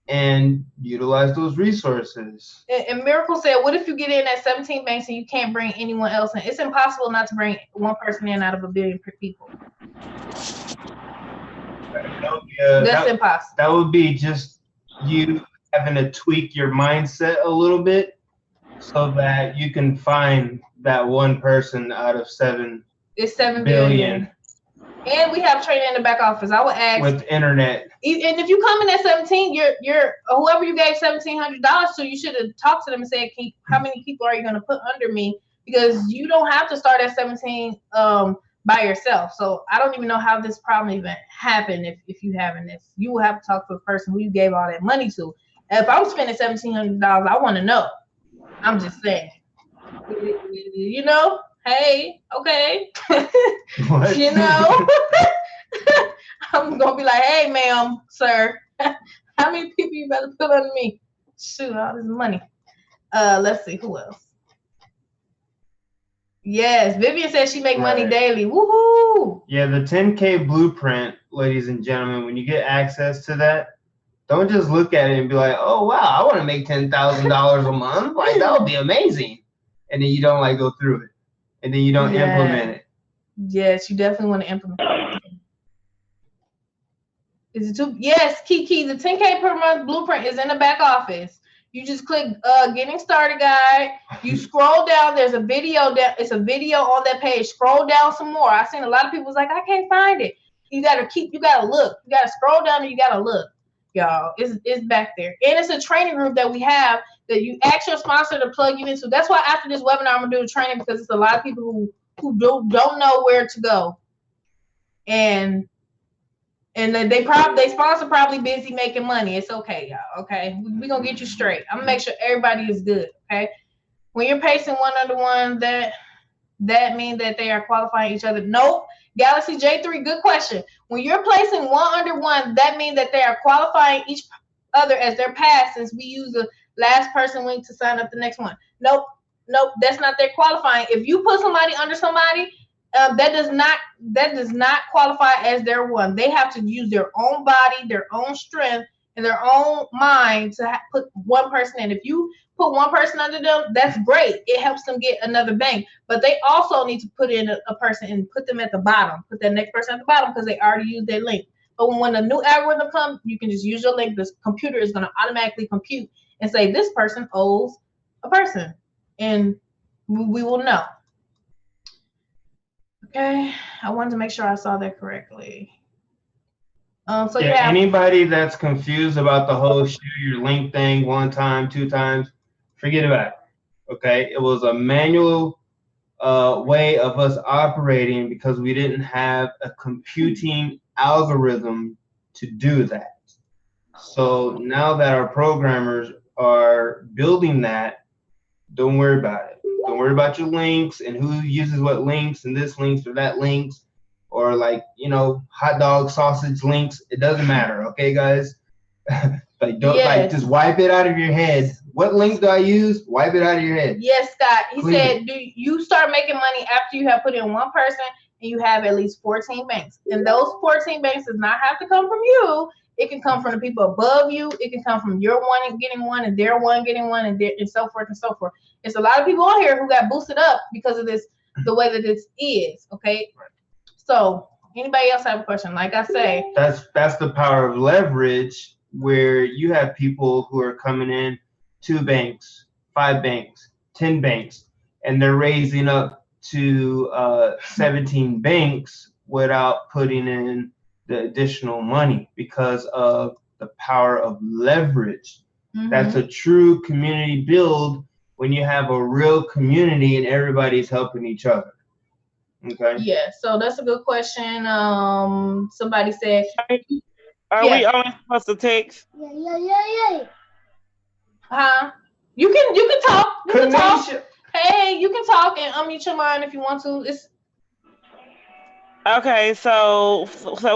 [SPEAKER 3] And utilize those resources.
[SPEAKER 1] And Miracle said, what if you get in at 17 banks and you can't bring anyone else in? It's impossible not to bring one person in out of 1 billion people. That's impossible. That
[SPEAKER 3] would be just you having to tweak your mindset a little bit, so that you can find that one person out of 7 billion.
[SPEAKER 1] And we have training in the back office. I would ask
[SPEAKER 3] with internet.
[SPEAKER 1] And if you come in at 17, you're whoever you gave $1,700 to, you should have talked to them and said, how many people are you going to put under me? Because you don't have to start at 17 by yourself. So I don't even know how this problem even happened. If you haven't, if you will have to talk to a person who you gave all that money to. If I'm spending $1,700, I want to know. I'm just saying, you know, hey, okay, you know, I'm going to be like, hey, ma'am, sir, how many people you better put under me? Shoot, all this money. Let's see, who else? Yes, Vivian says she make money daily. Woohoo!
[SPEAKER 3] Yeah, the 10K blueprint, ladies and gentlemen, when you get access to that, don't just look at it and be like, oh, wow, I want to make $10,000 a month. Like, that would be amazing. And then you don't, like, go through it. And then you don't implement it.
[SPEAKER 1] Yes, you definitely want to implement it. Is it too? Yes, Kiki, the 10K per month blueprint is in the back office. You just click getting started guide. You scroll down. There's a video. It's a video on that page. Scroll down some more. I've seen a lot of people like, I can't find it. You got to look. You got to scroll down and you got to look. Y'all, it's back there. And it's a training group that we have that you ask your sponsor to plug you into. That's why after this webinar, I'm going to do the training, because it's a lot of people who don't know where to go. And And they sponsor probably busy making money. It's okay, y'all. Okay, we gonna get you straight. I'm gonna make sure everybody is good. Okay, when you're pacing one under one, that means that they are qualifying each other. Nope. Galaxy J3, good question. When you're placing one under one, that means that they are qualifying each other as their pass, since we use the last person link to sign up the next one. Nope, that's not their qualifying. If you put somebody under somebody, that does not qualify as their one. They have to use their own body, their own strength, and their own mind to put one person in. If you put one person under them, that's great. It helps them get another bank. But they also need to put in a person and put them at the bottom. Put that next person at the bottom because they already used their link. But when a new algorithm comes, you can just use your link. The computer is going to automatically compute and say this person owes a person. And we will know. Okay. I wanted to make sure I saw that correctly.
[SPEAKER 3] Anybody that's confused about the whole share your link thing 1 time, 2 times, forget about it. Okay, it was a manual way of us operating because we didn't have a computing algorithm to do that. So now that our programmers are building that, don't worry about it. Don't worry about your links and who uses what links and this links or that links. Or hot dog sausage links. It doesn't matter, okay, guys? Just wipe it out of your head. What link do I use? Wipe it out of your head.
[SPEAKER 1] Yes, Scott. He said, do you start making money after you have put in one person and you have at least 14 banks? And those 14 banks does not have to come from you. It can come from the people above you. It can come from your one getting one and their one getting one and so forth and so forth. There's a lot of people on here who got boosted up because of this, the way that this is, okay? So, anybody else have a question? Like I say,
[SPEAKER 3] that's the power of leverage, where you have people who are coming in 2 banks, 5 banks, 10 banks, and they're raising up to 17 banks without putting in the additional money because of the power of leverage. Mm-hmm. That's a true community build when you have a real community and everybody's helping each other. Okay.
[SPEAKER 1] Yeah, so that's a good question. Somebody said,
[SPEAKER 6] "Are we only supposed to text?"
[SPEAKER 1] Yeah. Huh? You can talk. You can talk. Hey, you can talk and unmute your line if you want to. It's
[SPEAKER 6] okay. So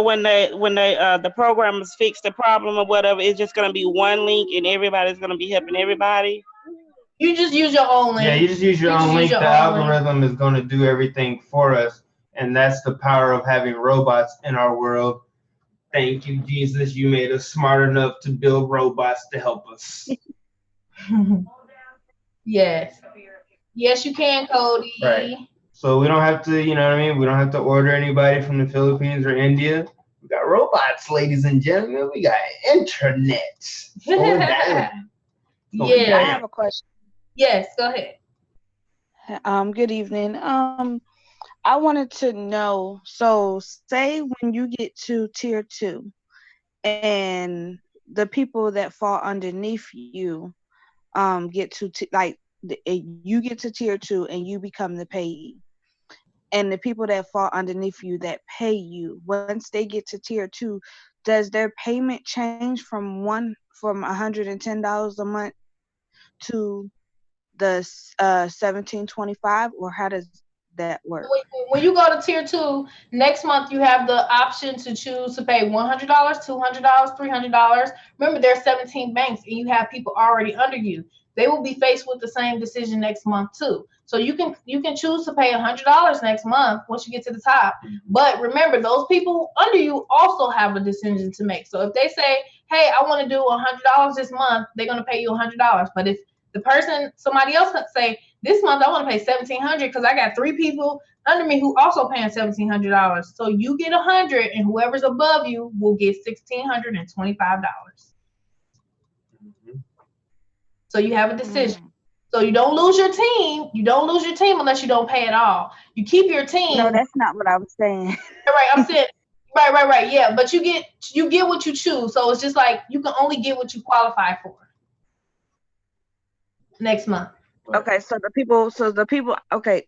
[SPEAKER 6] when the programmers fix the problem or whatever, it's just gonna be one link and everybody's gonna be helping everybody.
[SPEAKER 1] You just use your own link.
[SPEAKER 3] Yeah, you just use your own link. The algorithm is going to do everything for us. And that's the power of having robots in our world. Thank you, Jesus. You made us smart enough to build robots to help us.
[SPEAKER 1] Yes. Yes, you can, Cody.
[SPEAKER 3] Right. So we don't have to, we don't have to order anybody from the Philippines or India. We got robots, ladies and gentlemen. We got internet.
[SPEAKER 1] Yeah.
[SPEAKER 2] I have a question.
[SPEAKER 1] Yes, go ahead.
[SPEAKER 2] Good evening. I wanted to know, so say when you get to tier 2 and the people that fall underneath you get to you get to tier 2 and you become the payee, and the people that fall underneath you that pay you, once they get to tier 2, does their payment change from $110 a month to the $17.25, or how does that work?
[SPEAKER 1] When you go to tier 2, next month you have the option to choose to pay $100, $200, $300. Remember, there's 17 banks and you have people already under you. They will be faced with the same decision next month too. So you can choose to pay $100 next month once you get to the top. But remember, those people under you also have a decision to make. So if they say, hey, I want to do $100 this month, they're going to pay you $100. But if somebody else could say, this month I want to pay $1,700 because I got 3 people under me who also paying $1,700. So you get $100 and whoever's above you will get $1,625. Mm-hmm. So you have a decision. Mm-hmm. So you don't lose your team. You don't lose your team unless you don't pay at all. You keep your team.
[SPEAKER 2] No, that's not what I was saying.
[SPEAKER 1] Right, I'm saying right. Yeah, but you get what you choose. So it's just like you can only get what you qualify for. Next month.
[SPEAKER 2] Okay, so the people, okay,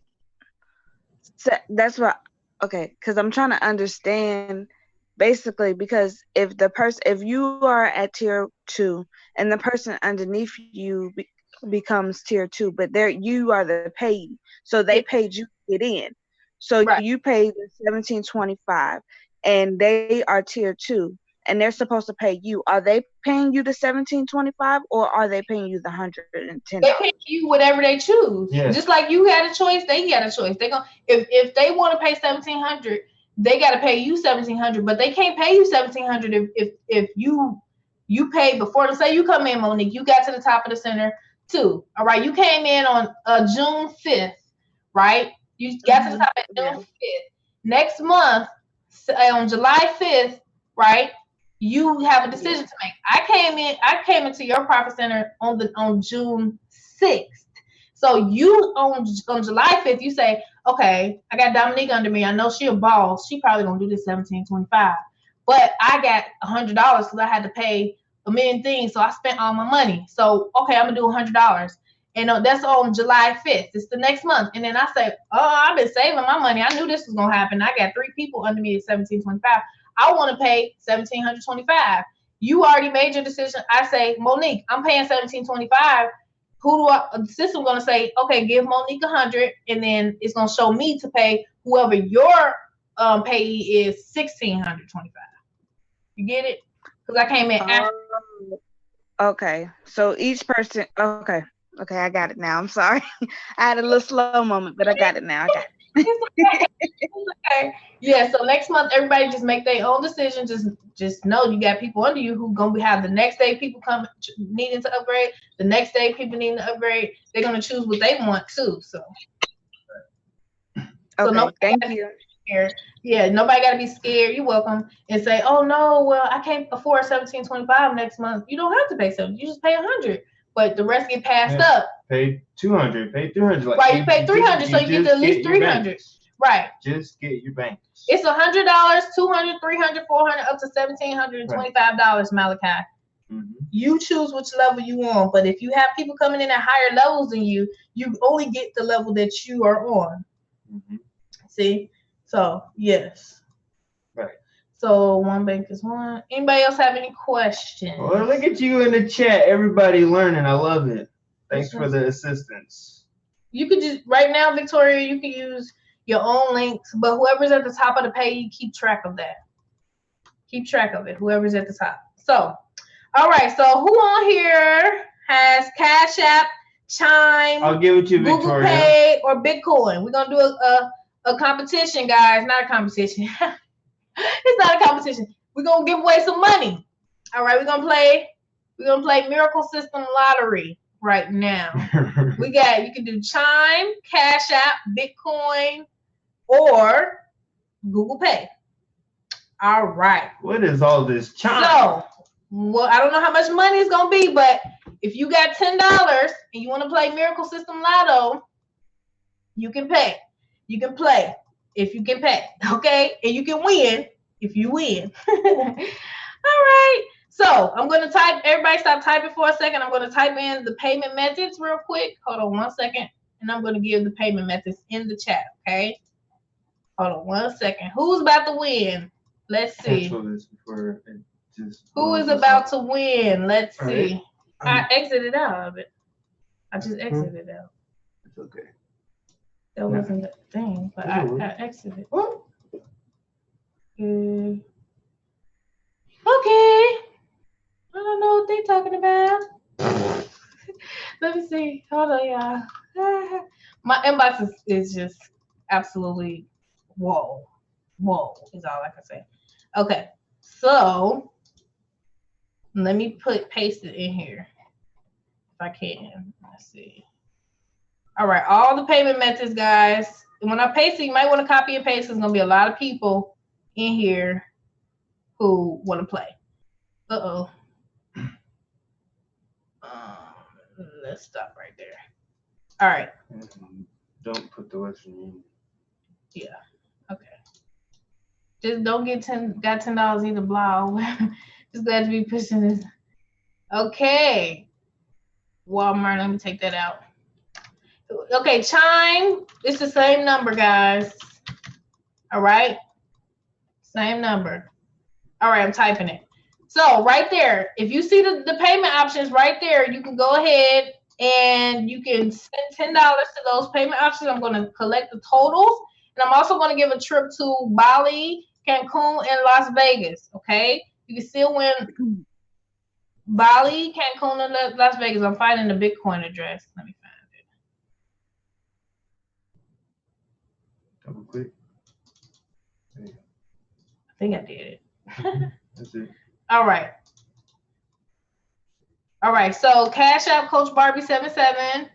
[SPEAKER 2] so that's what, okay, because I'm trying to understand basically, because if you are at tier 2 and the person underneath you becomes tier 2, but you are the paid, so they paid you to get in, so
[SPEAKER 1] Right.
[SPEAKER 2] you paid the 1725, and they are tier 2, and they're supposed to pay you. Are they paying you the 1725, or are they paying you the $110?
[SPEAKER 1] They pay you whatever they choose.
[SPEAKER 3] Yeah.
[SPEAKER 1] Just like you had a choice, they got a choice. They go if they want to pay 1,700, they got to pay you 1,700, but they can't pay you 1,700 if you paid before. Say you come in, Monique, you got to the top of the center too. All right, you came in on June 5th, right? You got to the top of June 5th. Next month, on July 5th, right? You have a decision to make. I came into your profit center on June 6th. So you on July 5th, you say, okay, I got Dominique under me. I know she a boss. She probably gonna do this 1725. But I got $100 because I had to pay a million things. So I spent all my money. So okay, I'm gonna do $100. And that's on July 5th. It's the next month. And then I say, oh, I've been saving my money. I knew this was gonna happen. I got 3 people under me at 1725. I want to pay 1,725. You already made your decision. I say, Monique, I'm paying 1,725. The system gonna say, okay, give Monique 100, and then it's gonna show me to pay whoever your payee is 1,625. You get it? Because I came in after.
[SPEAKER 2] Okay, so each person. Okay, I got it now. I'm sorry, I had a little slow moment, but I got it now. I got it.
[SPEAKER 1] Okay. Yeah, so next month everybody just make their own decision. Just know you got people under you who gonna have the next day people come needing to upgrade. The next day people needing to upgrade. They're gonna choose what they want too. So
[SPEAKER 2] okay, thank you.
[SPEAKER 1] Yeah, nobody gotta be scared. You're welcome. And say, oh no, well I can't afford 1,725 next month. You don't have to pay 7. You just pay 100. But the rest get passed up.
[SPEAKER 3] Pay 200, pay 300.
[SPEAKER 1] Like right, you pay 300, so you get at least 300. Right.
[SPEAKER 3] Just get your bank.
[SPEAKER 1] It's $100, $200, $300, $400, up to $1,725, Malachi. Mm-hmm. You choose which level you want, but if you have people coming in at higher levels than you, you only get the level that you are on. Mm-hmm. See? So, yes.
[SPEAKER 3] Right.
[SPEAKER 1] So, one bank is one. Anybody else have any questions?
[SPEAKER 3] Well, look at you in the chat. Everybody learning. I love it. Thanks for the assistance.
[SPEAKER 1] You could just, right now, Victoria, you can use your own links, but whoever's at the top of the page, keep track of that. Keep track of it, whoever's at the top. So, all right, so who on here has Cash App, Chime,
[SPEAKER 3] I'll give it to you,
[SPEAKER 1] Google
[SPEAKER 3] Victoria.
[SPEAKER 1] Pay, or Bitcoin? We're going to do a competition, guys. Not a competition. It's not a competition. We're going to give away some money. All right, we're going to play Miracle System Lottery right now. You can do Chime, Cash App, Bitcoin, or Google Pay. All right.
[SPEAKER 3] What is all this Chime?
[SPEAKER 1] So, well, I don't know how much money it's going to be, but if you got $10 and you want to play Miracle System Lotto, you can pay. You can play if you can pay, okay? And you can win if you win. All right. So I'm going to type, everybody stop typing for a second. I'm going to type in the payment methods real quick. Hold on 1 second. And I'm going to give the payment methods in the chat, okay? Hold on 1 second. Who's about to win? Let's see. Who is about to win? Let's see. I exited out of it. I just exited out.
[SPEAKER 3] It's okay.
[SPEAKER 1] That wasn't the thing, but I exited. Okay. I don't know what they're talking about. Let me see. Hold on, y'all. My inbox is just absolutely whoa is all I can say. Okay, so let me paste it in here if I can. Let's see. All right, all the payment methods, guys. When I paste it, you might want to copy and paste. There's gonna be a lot of people in here who want to play. Let's stop right there. All right.
[SPEAKER 3] Don't put the Western Union.
[SPEAKER 1] Yeah. Okay. Just don't get $10 either, blah. Just glad to be pushing this. Okay. Walmart, let me take that out. Okay, Chime, it's the same number, guys. All right. Same number. All right, I'm typing it. So right there, if you see the payment options right there, you can go ahead and you can send $10 to those payment options. I'm going to collect the totals, and I'm also going to give a trip to Bali, Cancun, and Las Vegas. Okay, you can still win Bali, Cancun, and Las Vegas. I'm finding the Bitcoin address. Let me find it.
[SPEAKER 3] Double click.
[SPEAKER 1] I think I did it.
[SPEAKER 3] That's it.
[SPEAKER 1] All right. All right. So Cash App Coach Barbie 77.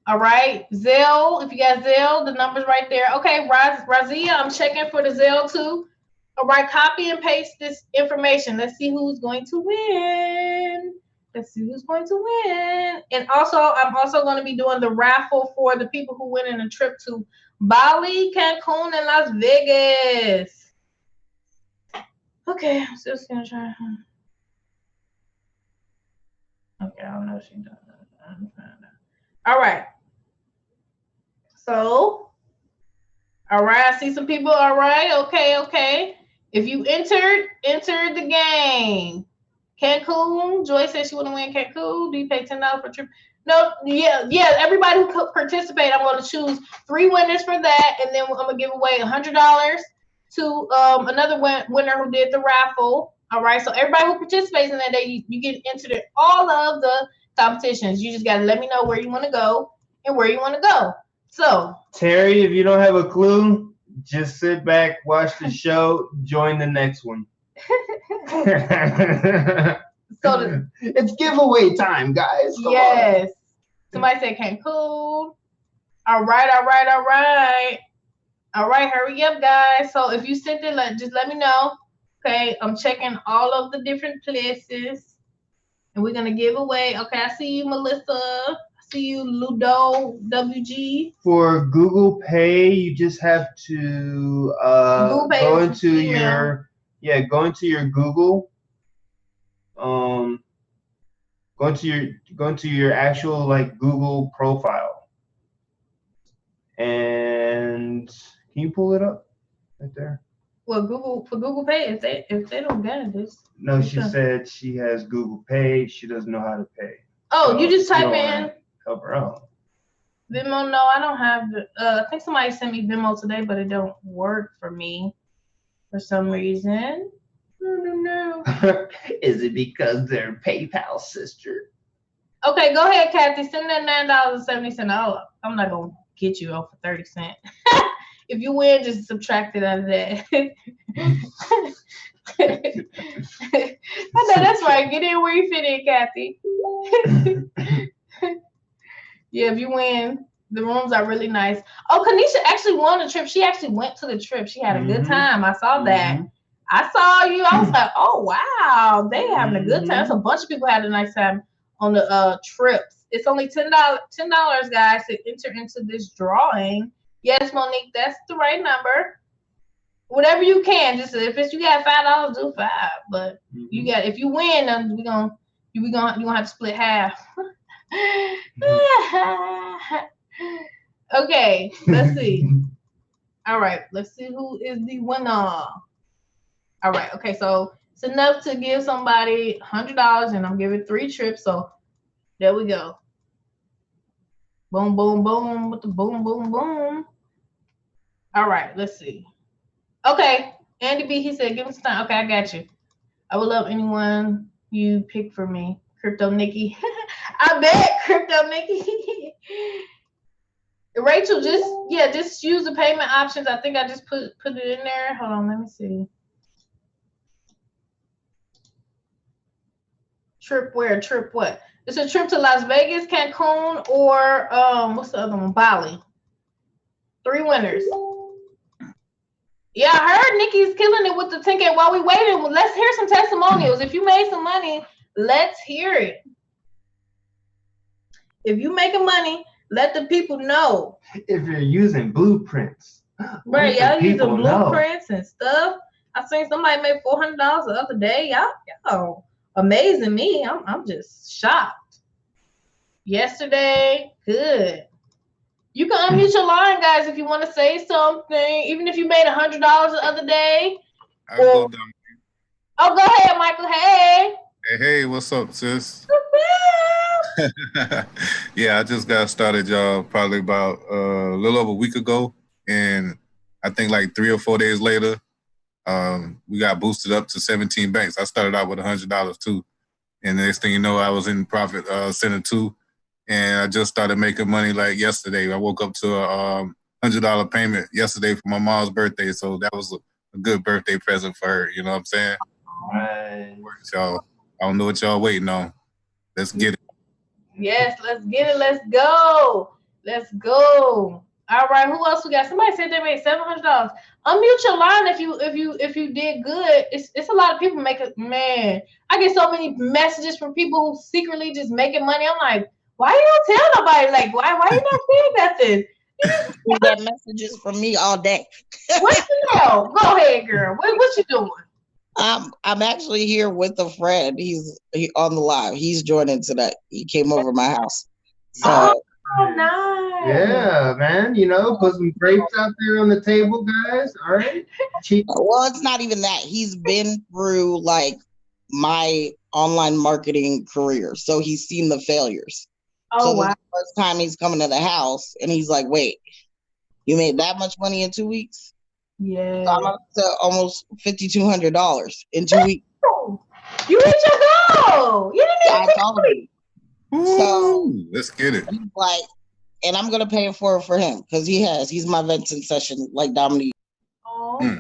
[SPEAKER 1] All right. Zelle. If you got Zelle, the number's right there. Okay. Razia, I'm checking for the Zelle too. All right. Copy and paste this information. Let's see who's going to win. Let's see who's going to win. And also, I'm also going to be doing the raffle for the people who win in a trip to Bali, Cancun, and Las Vegas. Okay, I'm just gonna try. Okay, I don't know if she does. All right. So, all right, I see some people. All right, okay. If you entered the game. Cancun. Joy said she want to win Cancun. Do you pay $10 per trip? No, yeah. Everybody who could participate, I'm going to choose 3 winners for that, and then I'm going to give away $100 to another winner who did the raffle. All right, so everybody who participates in that day, you get entered in all of the competitions. You just got to let me know where you want to go and where you want to go. So,
[SPEAKER 3] Terry, if you don't have a clue, just sit back, watch the show, join the next one.
[SPEAKER 1] So
[SPEAKER 3] it's giveaway time, guys. Come
[SPEAKER 1] yes. On. Somebody said Cancun. All right. All right, hurry up, guys. So if you sent it, just let me know. Okay, I'm checking all of the different places, and we're gonna give away. Okay, I see you, Melissa. I see you, Ludo WG.
[SPEAKER 3] For Google Pay, you just have to go into your Google. Go into your actual like Google profile, and can you pull it up right there?
[SPEAKER 1] Well, Google Pay, if they don't get it, this.
[SPEAKER 3] No, she said she has Google Pay. She doesn't know how to pay.
[SPEAKER 1] Oh, so you just type in.
[SPEAKER 3] Help her out.
[SPEAKER 1] Venmo? No, I don't have the. I think somebody sent me Venmo today, but it don't work for me for some reason. No.
[SPEAKER 3] Is it because they're PayPal sister?
[SPEAKER 1] Okay, go ahead, Kathy. Send that $9.70. I'm not gonna get you off for 30 cents. If you win, just subtract it out of that. I know that's right. Get in where you fit in, Kathy. Yeah, if you win, the rooms are really nice. Oh, Kanisha actually won the trip. She actually went to the trip. She had a good time. I saw that. I saw you. I was like, oh, wow. They having a good time. So a bunch of people had a nice time on the trips. It's only $10, guys, to enter into this drawing. Yes, Monique, that's the right number. Whatever you can, just if you got $5, do $5. But you got if you win, then you gonna have to split half. Okay, let's see. All right, let's see who is the winner. All right, okay, so it's enough to give somebody $100, and I'm giving 3 trips. So there we go. Boom, boom, boom with the boom, boom, boom. All right, let's see. Okay, Andy B, he said, give us time. Okay, I got you. I would love anyone you pick for me. Crypto Nikki. I bet, Crypto Nikki. Rachel, just use the payment options. I think I just put it in there. Hold on, let me see. Trip where? Trip what? It's a trip to Las Vegas, Cancun, or what's the other one? Bali. 3 winners. Yeah, I heard Nikki's killing it with the 10K. While we waiting, let's hear some testimonials. If you made some money, let's hear it. If you making money, let the people know.
[SPEAKER 3] If you're using blueprints.
[SPEAKER 1] Right, y'all using blueprints and stuff. I seen somebody make $400 the other day. Y'all amazing me. I'm just shocked. Yesterday, good. You can unmute your line, guys, if you want to say something. Even if you made $100 the other day. Oh, go ahead, Michael. Hey.
[SPEAKER 7] Hey, what's up, sis? Yeah, I just got started, y'all, probably about a little over a week ago. And I think like 3 or 4 days later, we got boosted up to 17 banks. I started out with $100 too. And the next thing you know, I was in profit center 2. And I just started making money like yesterday. I woke up to a $100 payment yesterday for my mom's birthday. So that was a good birthday present for her. You know what I'm saying?
[SPEAKER 3] Right.
[SPEAKER 7] Y'all, I don't know what y'all waiting on. Let's get it.
[SPEAKER 1] Yes, let's get it. Let's go. Let's go. All right. Who else we got? Somebody said they made $700. Unmute your line if you did good. It's a lot of people making. Man, I get so many messages from people who secretly just making money. I'm like, why you don't tell nobody? Like, why you not saying nothing?
[SPEAKER 8] You get messages from me all day.
[SPEAKER 1] What the hell? Go ahead, girl. What you doing?
[SPEAKER 8] I'm actually here with a friend. He's on the live. He's joining today. He came over my house. So
[SPEAKER 1] Nice.
[SPEAKER 3] Yeah, man. You know, put some grapes out there on the table, guys. All right.
[SPEAKER 8] Well, it's not even that. He's been through like my online marketing career. So he's seen the failures.
[SPEAKER 1] Oh,
[SPEAKER 8] so
[SPEAKER 1] wow.
[SPEAKER 8] this is the first time he's coming to the house and he's like, wait, you made that much money in 2 weeks?
[SPEAKER 1] Yeah.
[SPEAKER 8] So I'm up to almost $5,200 in 2 weeks.
[SPEAKER 1] You hit your goal. You didn't even
[SPEAKER 8] told you. So
[SPEAKER 7] let's get it.
[SPEAKER 8] He's like, and I'm gonna pay for it for him because he's my venting session like Dominique.
[SPEAKER 1] Oh.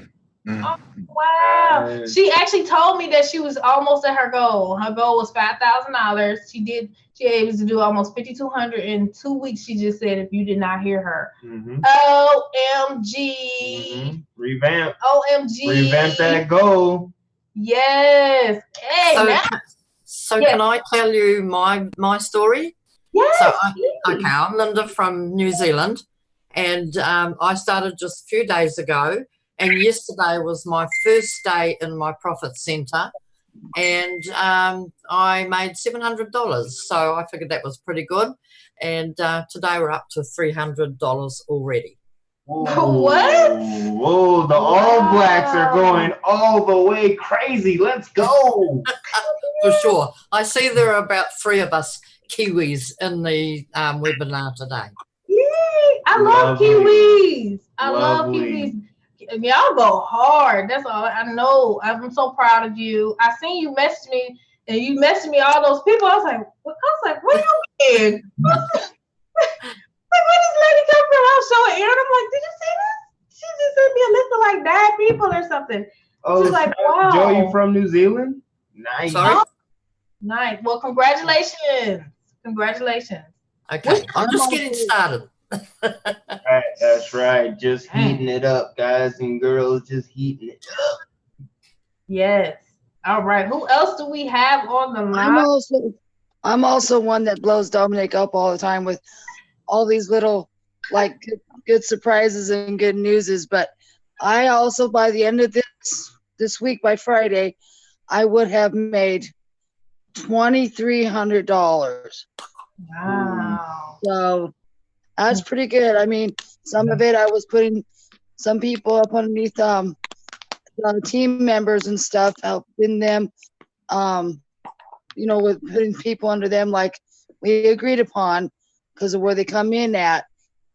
[SPEAKER 1] Oh, wow. She actually told me that she was almost at her goal. Her goal was $5,000. She able to do almost $5,200 in 2 weeks. She just said, if you did not hear her. OMG.
[SPEAKER 3] Revamp.
[SPEAKER 1] OMG.
[SPEAKER 3] Revamp that goal.
[SPEAKER 1] Yes. Hey,
[SPEAKER 9] can I tell you my story?
[SPEAKER 1] Yes.
[SPEAKER 9] I'm Linda from New Zealand, and I started just a few days ago. And yesterday was my first day in my profit center, and I made $700. So I figured that was pretty good. And today we're up to $300 already.
[SPEAKER 1] What?
[SPEAKER 3] Whoa, the All Blacks are going all the way crazy. Let's go.
[SPEAKER 9] For sure. I see there are about 3 of us Kiwis in the webinar today.
[SPEAKER 1] Yay! I love Kiwis. I love Kiwis. Y'all go hard. That's all I know. I'm so proud of you. I seen you message me, and you messaged me all those people. I was like, where you in? Like, where this lady come from? I was showing Aaron. I'm like, did you see this? She just sent me a list of like 9 people or something.
[SPEAKER 3] Oh,
[SPEAKER 1] she's like, wow.
[SPEAKER 3] Joe, you from New Zealand? Nice.
[SPEAKER 1] Oh, nice. Well, congratulations. Congratulations.
[SPEAKER 9] Okay, I'm just getting started.
[SPEAKER 3] Right, that's right. Just heating it up, guys and girls. Just heating it up.
[SPEAKER 1] Yes. All right. Who else do we have on the line?
[SPEAKER 2] I'm also one that blows Dominic up all the time with all these little like good surprises and good newses. But I also, by the end of this week, by Friday, I would have made $2,300.
[SPEAKER 1] Wow.
[SPEAKER 2] So that's pretty good. I mean, some of it I was putting some people up underneath team members and stuff, helping them, with putting people under them like we agreed upon because of where they come in at.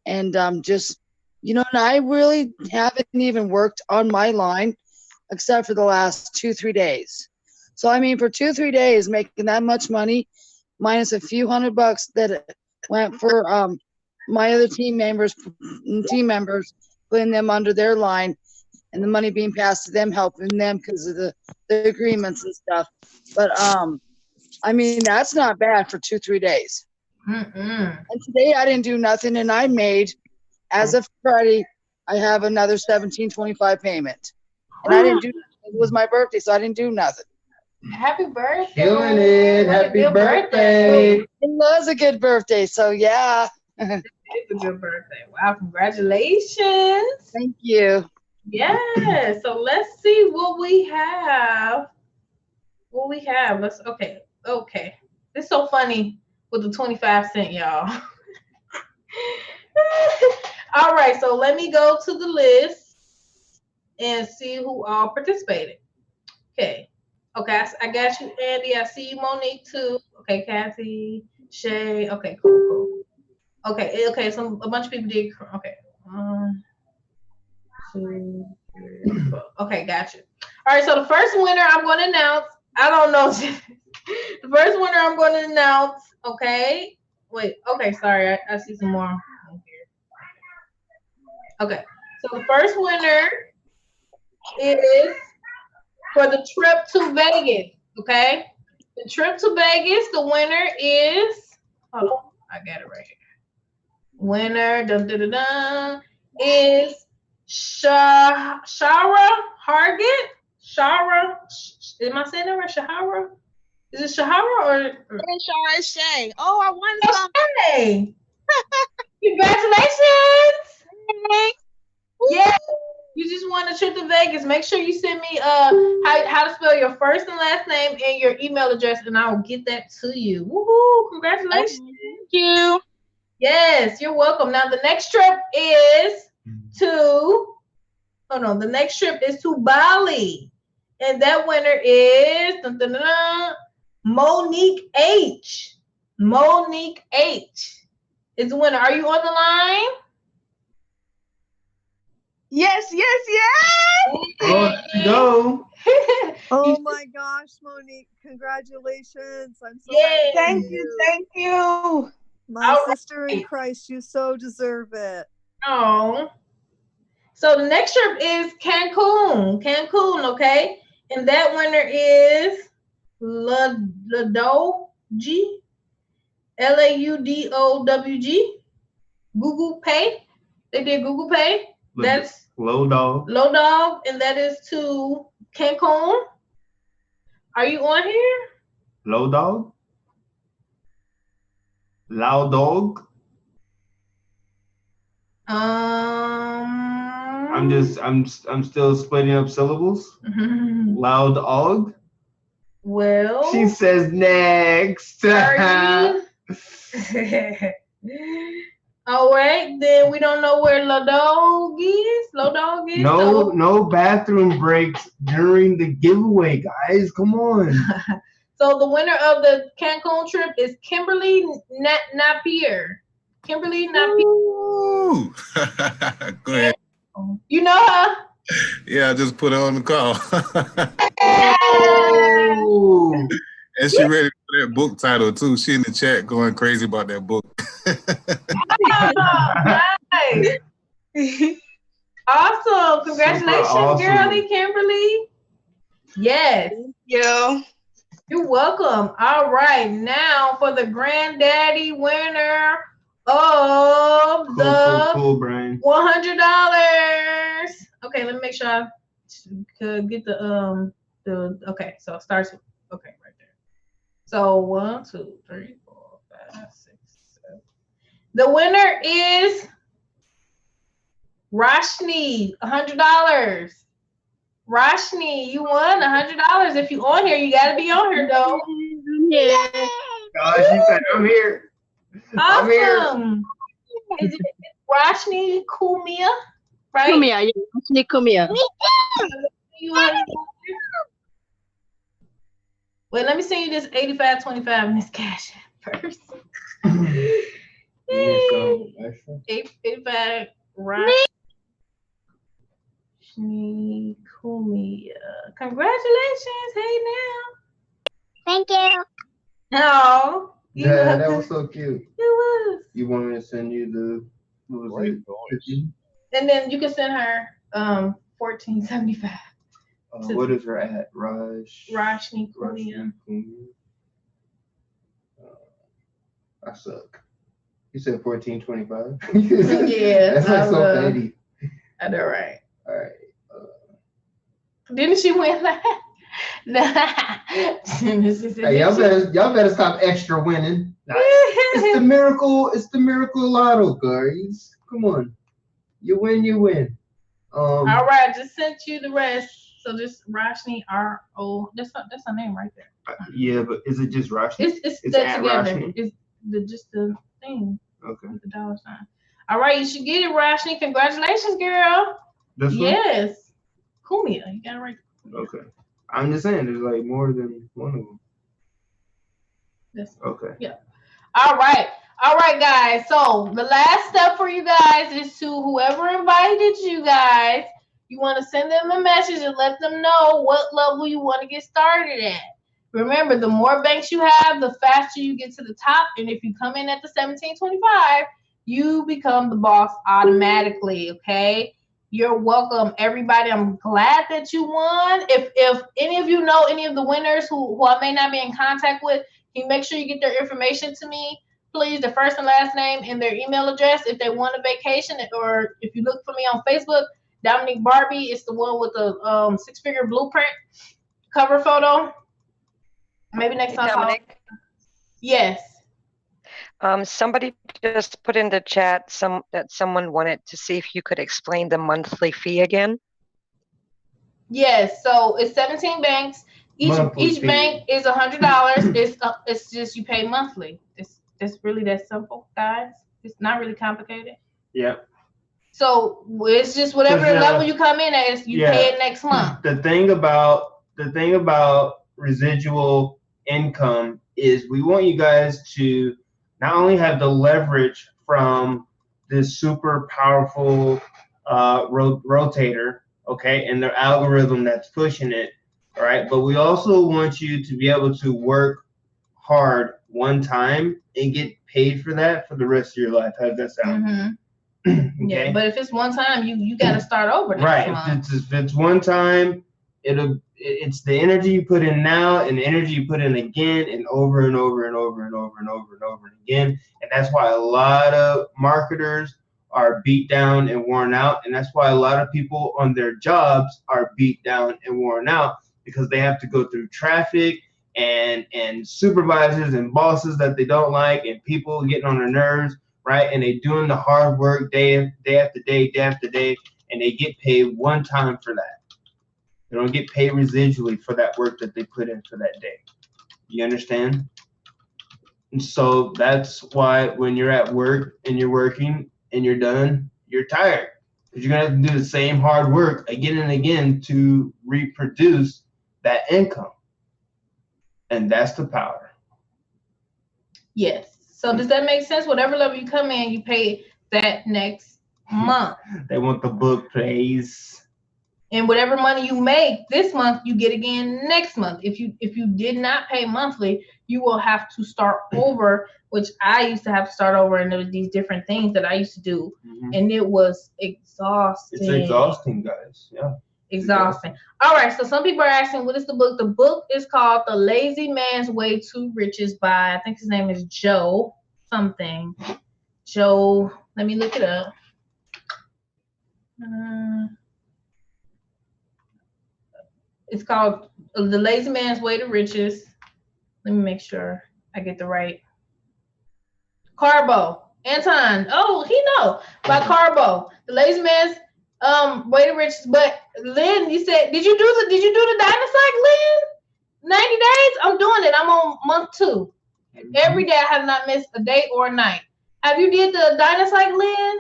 [SPEAKER 2] And just, and I really haven't even worked on my line except for the last 2-3 days. So, I mean, for 2-3 days, making that much money, minus a few $100 that went for my other team members, putting them under their line, and the money being passed to them, helping them because of the agreements and stuff. But I mean, that's not bad for 2-3 days. And today I didn't do nothing, and I made, as of Friday, I have another $1,725 payment, and I didn't do. It was my birthday, so I didn't do nothing.
[SPEAKER 1] Happy birthday!
[SPEAKER 3] Killing it! Happy birthday!
[SPEAKER 2] It was a good birthday, so yeah.
[SPEAKER 1] It's a good birthday. Wow, congratulations.
[SPEAKER 2] Thank you.
[SPEAKER 1] Yeah, so let's see what we have. Okay. It's so funny with the 25 cent, y'all. All right, so let me go to the list and see who all participated. Okay. Okay, I got you, Andy. I see you, Monique, too. Okay, Kathy, Shay. Okay, cool. Okay, so a bunch of people did. Okay. 1, 2, 3, 4. Okay, gotcha. All right, so the first winner I'm going to announce. I don't know. The first winner I'm going to announce. Okay. Wait. Okay, sorry. I see some more here. Okay. So the first winner is for the trip to Vegas. Okay. The trip to Vegas. The winner is. Hold on. I got it right here. Winner is Shara Hargett. Shara, am I saying that right? Shahara? Is it Shahara or?
[SPEAKER 2] Shara Shay. Oh, I won something.
[SPEAKER 1] Hey. Congratulations. Yeah. You just won a trip to Vegas. Make sure you send me how to spell your first and last name and your email address, and I will get that to you. Woohoo! Congratulations.
[SPEAKER 2] Thank you.
[SPEAKER 1] Yes, you're welcome. Now the next trip is to the next trip is to Bali. And that winner is Monique H. Monique H is the winner. Are you on the line?
[SPEAKER 2] Yes.
[SPEAKER 3] Oh, go.
[SPEAKER 10] Oh my gosh, Monique, congratulations. I'm so
[SPEAKER 1] Yay.
[SPEAKER 10] happy.
[SPEAKER 2] Thank you.
[SPEAKER 10] My sister in Christ, you so deserve it.
[SPEAKER 1] Oh. So the next trip is Cancun. Cancun, okay? And that winner is Laudowg. Laudowg. Google Pay. They did Google Pay. That's
[SPEAKER 3] Low Dog.
[SPEAKER 1] And that is to Cancun. Are you on here?
[SPEAKER 3] Low Dog. Loud Dog. I'm still splitting up syllables. Loud Dog.
[SPEAKER 1] Well,
[SPEAKER 3] she says next.
[SPEAKER 1] All right, then we don't know where Laudowg is.
[SPEAKER 3] No bathroom breaks during the giveaway, guys. Come on.
[SPEAKER 1] So the winner of the Cancun trip is Kimberly Napier. Kimberly Napier.
[SPEAKER 7] Go ahead.
[SPEAKER 1] You know her?
[SPEAKER 7] Yeah, I just put her on the call.
[SPEAKER 3] Oh.
[SPEAKER 7] And she ready for that book title too. She in the chat going crazy about that book.
[SPEAKER 1] Nice. Awesome. Congratulations,
[SPEAKER 3] awesome.
[SPEAKER 1] girlie, Kimberly. Yes.
[SPEAKER 2] Thank you.
[SPEAKER 1] You're welcome. All right. Now for the granddaddy winner of
[SPEAKER 3] cool, Brian.
[SPEAKER 1] $100. Okay, let me make sure I could get the okay, so it starts with right there. So 1, 2, 3, 4, 5, 6, 7. The winner is Roshni, $100. Roshni, you won $100. If you on here, you gotta be on here though.
[SPEAKER 2] Yeah.
[SPEAKER 3] Gosh, she said I'm here.
[SPEAKER 1] Awesome.
[SPEAKER 3] I'm here.
[SPEAKER 1] Is it Roshni Kumia? Right?
[SPEAKER 6] Kumia, yeah. Roshni Kumia.
[SPEAKER 1] Wait, let me send you this 85.25 in this cash first. 85 Roshni Kumia. Congratulations. Hey now.
[SPEAKER 11] Thank you.
[SPEAKER 1] Oh.
[SPEAKER 3] Yeah, that was so cute.
[SPEAKER 1] It was.
[SPEAKER 3] You want me to send you the what was it? 50?
[SPEAKER 1] And then you can send her $14.75.
[SPEAKER 3] What is her at?
[SPEAKER 1] Roshni Kumia.
[SPEAKER 3] I suck. You said 14.25.
[SPEAKER 1] Yeah,
[SPEAKER 3] that's like so petty.
[SPEAKER 1] I know, right?
[SPEAKER 3] All right.
[SPEAKER 1] Didn't she win that?
[SPEAKER 3] Hey, y'all better stop extra winning. It's the miracle. It's the miracle lotto, guys. Come on, you win.
[SPEAKER 1] All right, just sent you the rest. So just Roshni R-O. That's her name right there.
[SPEAKER 3] Yeah, but is it just Roshni?
[SPEAKER 1] It's that together.
[SPEAKER 3] Roshni?
[SPEAKER 1] It's just the thing.
[SPEAKER 3] Okay.
[SPEAKER 1] With the $. All right, you should get it, Roshni. Congratulations, girl.
[SPEAKER 3] This one?
[SPEAKER 1] Yes. Kumia, you got it right.
[SPEAKER 3] Okay. I'm just saying, there's like more than one of them.
[SPEAKER 1] Yes.
[SPEAKER 3] Okay.
[SPEAKER 1] Yeah. All right, guys. So the last step for you guys is to whoever invited you guys. You want to send them a message and let them know what level you want to get started at. Remember, the more banks you have, the faster you get to the top. And if you come in at the 1725, you become the boss automatically. Okay. You're welcome, everybody. I'm glad that you won. If any of you know any of the winners who I may not be in contact with, can you make sure you get their information to me, please, their first and last name and their email address if they want a vacation, or if you look for me on Facebook, Dominique Barbie is the one with the 6-figure blueprint cover photo. Maybe next time.
[SPEAKER 12] Dominic?
[SPEAKER 1] Yes.
[SPEAKER 12] Somebody just put in the chat that someone wanted to see if you could explain the monthly fee again.
[SPEAKER 1] Yes, so it's 17 banks. Each bank is $100. It's just you pay monthly. It's really that simple, guys. It's not really complicated.
[SPEAKER 3] Yep.
[SPEAKER 1] So it's just whatever level you come in at, you pay it next month.
[SPEAKER 3] The thing about residual income is we want you guys to not only have the leverage from this super powerful rotator, okay, and the algorithm that's pushing it, all right, but we also want you to be able to work hard one time and get paid for that for the rest of your life. How does that sound?
[SPEAKER 1] Mm-hmm.
[SPEAKER 3] Okay.
[SPEAKER 1] Yeah, but if it's one time, you got to start over next month.
[SPEAKER 3] If it's one time, it's the energy you put in now and the energy you put in again and over and over and over and over and over and over again. And that's why a lot of marketers are beat down and worn out. And that's why a lot of people on their jobs are beat down and worn out, because they have to go through traffic and supervisors and bosses that they don't like and people getting on their nerves. Right, and they doing the hard work day after day, and they get paid one time for that. They don't get paid residually for that work that they put in for that day. You understand? And so that's why when you're at work and you're working and you're done, you're tired, because you're gonna have to do the same hard work again and again to reproduce that income, and that's the power.
[SPEAKER 1] Yes. So does that make sense? Whatever level you come in, you pay that next month.
[SPEAKER 3] They want the book praise.
[SPEAKER 1] And whatever money you make this month, you get again next month. If you did not pay monthly, you will have to start over, which I used to have to start over, and there were these different things that I used to do. Mm-hmm. And it was exhausting.
[SPEAKER 3] It's exhausting, guys. Yeah.
[SPEAKER 1] Exhausting. All right, so some people are asking, what is the book? The book is called The Lazy Man's Way to Riches by, I think his name is Joe something. Joe, let me look it up. It's called The Lazy Man's Way to Riches. Let me make sure I get the right. Carbo. Anton. Oh, he know. By Carbo. The Lazy Man's Way to Riches. But Lynn, you said, did you do the Dynasite, Lynn? 90 days? I'm doing it. I'm on month 2. Every day I have not missed a day or a night. Have you did the Dynasite, Lynn?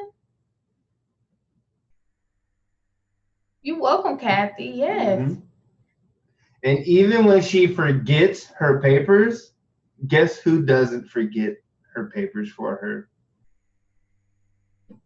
[SPEAKER 1] You're welcome, Kathy. Yes. Mm-hmm.
[SPEAKER 3] And even when she forgets her papers, guess who doesn't forget her papers for her?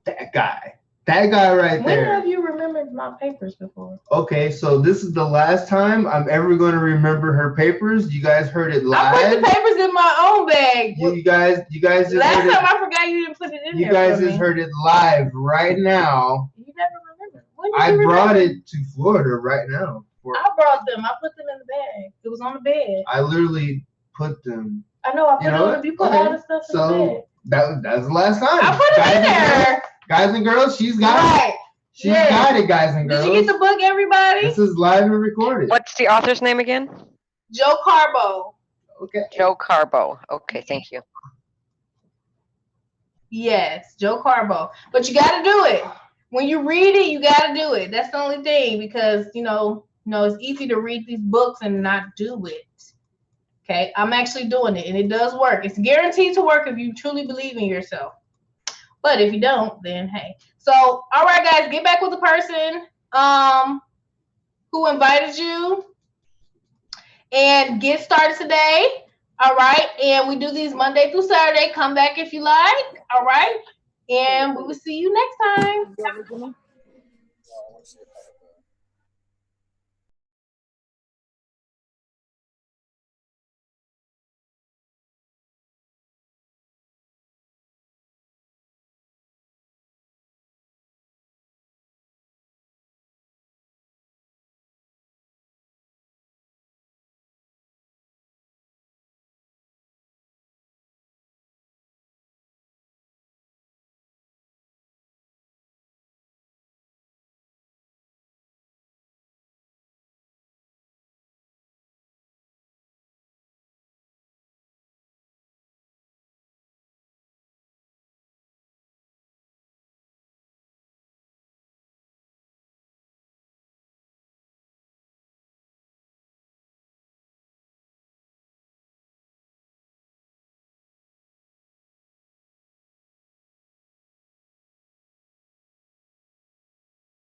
[SPEAKER 3] That guy. That guy right there.
[SPEAKER 1] When have you remembered my papers before?
[SPEAKER 3] Okay, so this is the last time I'm ever going to remember her papers. You guys heard it live.
[SPEAKER 1] I put the papers in my own bag.
[SPEAKER 3] You guys just
[SPEAKER 1] last time I forgot you didn't put it in there.
[SPEAKER 3] You guys just heard it live right now.
[SPEAKER 1] You never remember.
[SPEAKER 3] I brought it to Florida right now.
[SPEAKER 1] I brought them. I put them in the bag. It was on the bed.
[SPEAKER 3] I literally put them.
[SPEAKER 1] I know. I put them. You put all the stuff in the bed.
[SPEAKER 3] That's the last time.
[SPEAKER 1] I put it in there.
[SPEAKER 3] Guys and girls, she's got it. She's got it, guys and girls.
[SPEAKER 1] Did you get the book, everybody?
[SPEAKER 3] This is live and recorded.
[SPEAKER 12] What's the author's name again?
[SPEAKER 1] Joe Carbo.
[SPEAKER 3] Okay.
[SPEAKER 12] Joe Carbo. Okay, thank you.
[SPEAKER 1] Yes, Joe Carbo. But you got to do it. When you read it, you got to do it. That's the only thing, because, you know, it's easy to read these books and not do it. Okay, I'm actually doing it, and it does work. It's guaranteed to work if you truly believe in yourself. But if you don't, then hey. So, all right, guys, get back with the person who invited you. and get started today. All right. And we do these Monday through Saturday. Come back if you like. All right. And we will see you next time.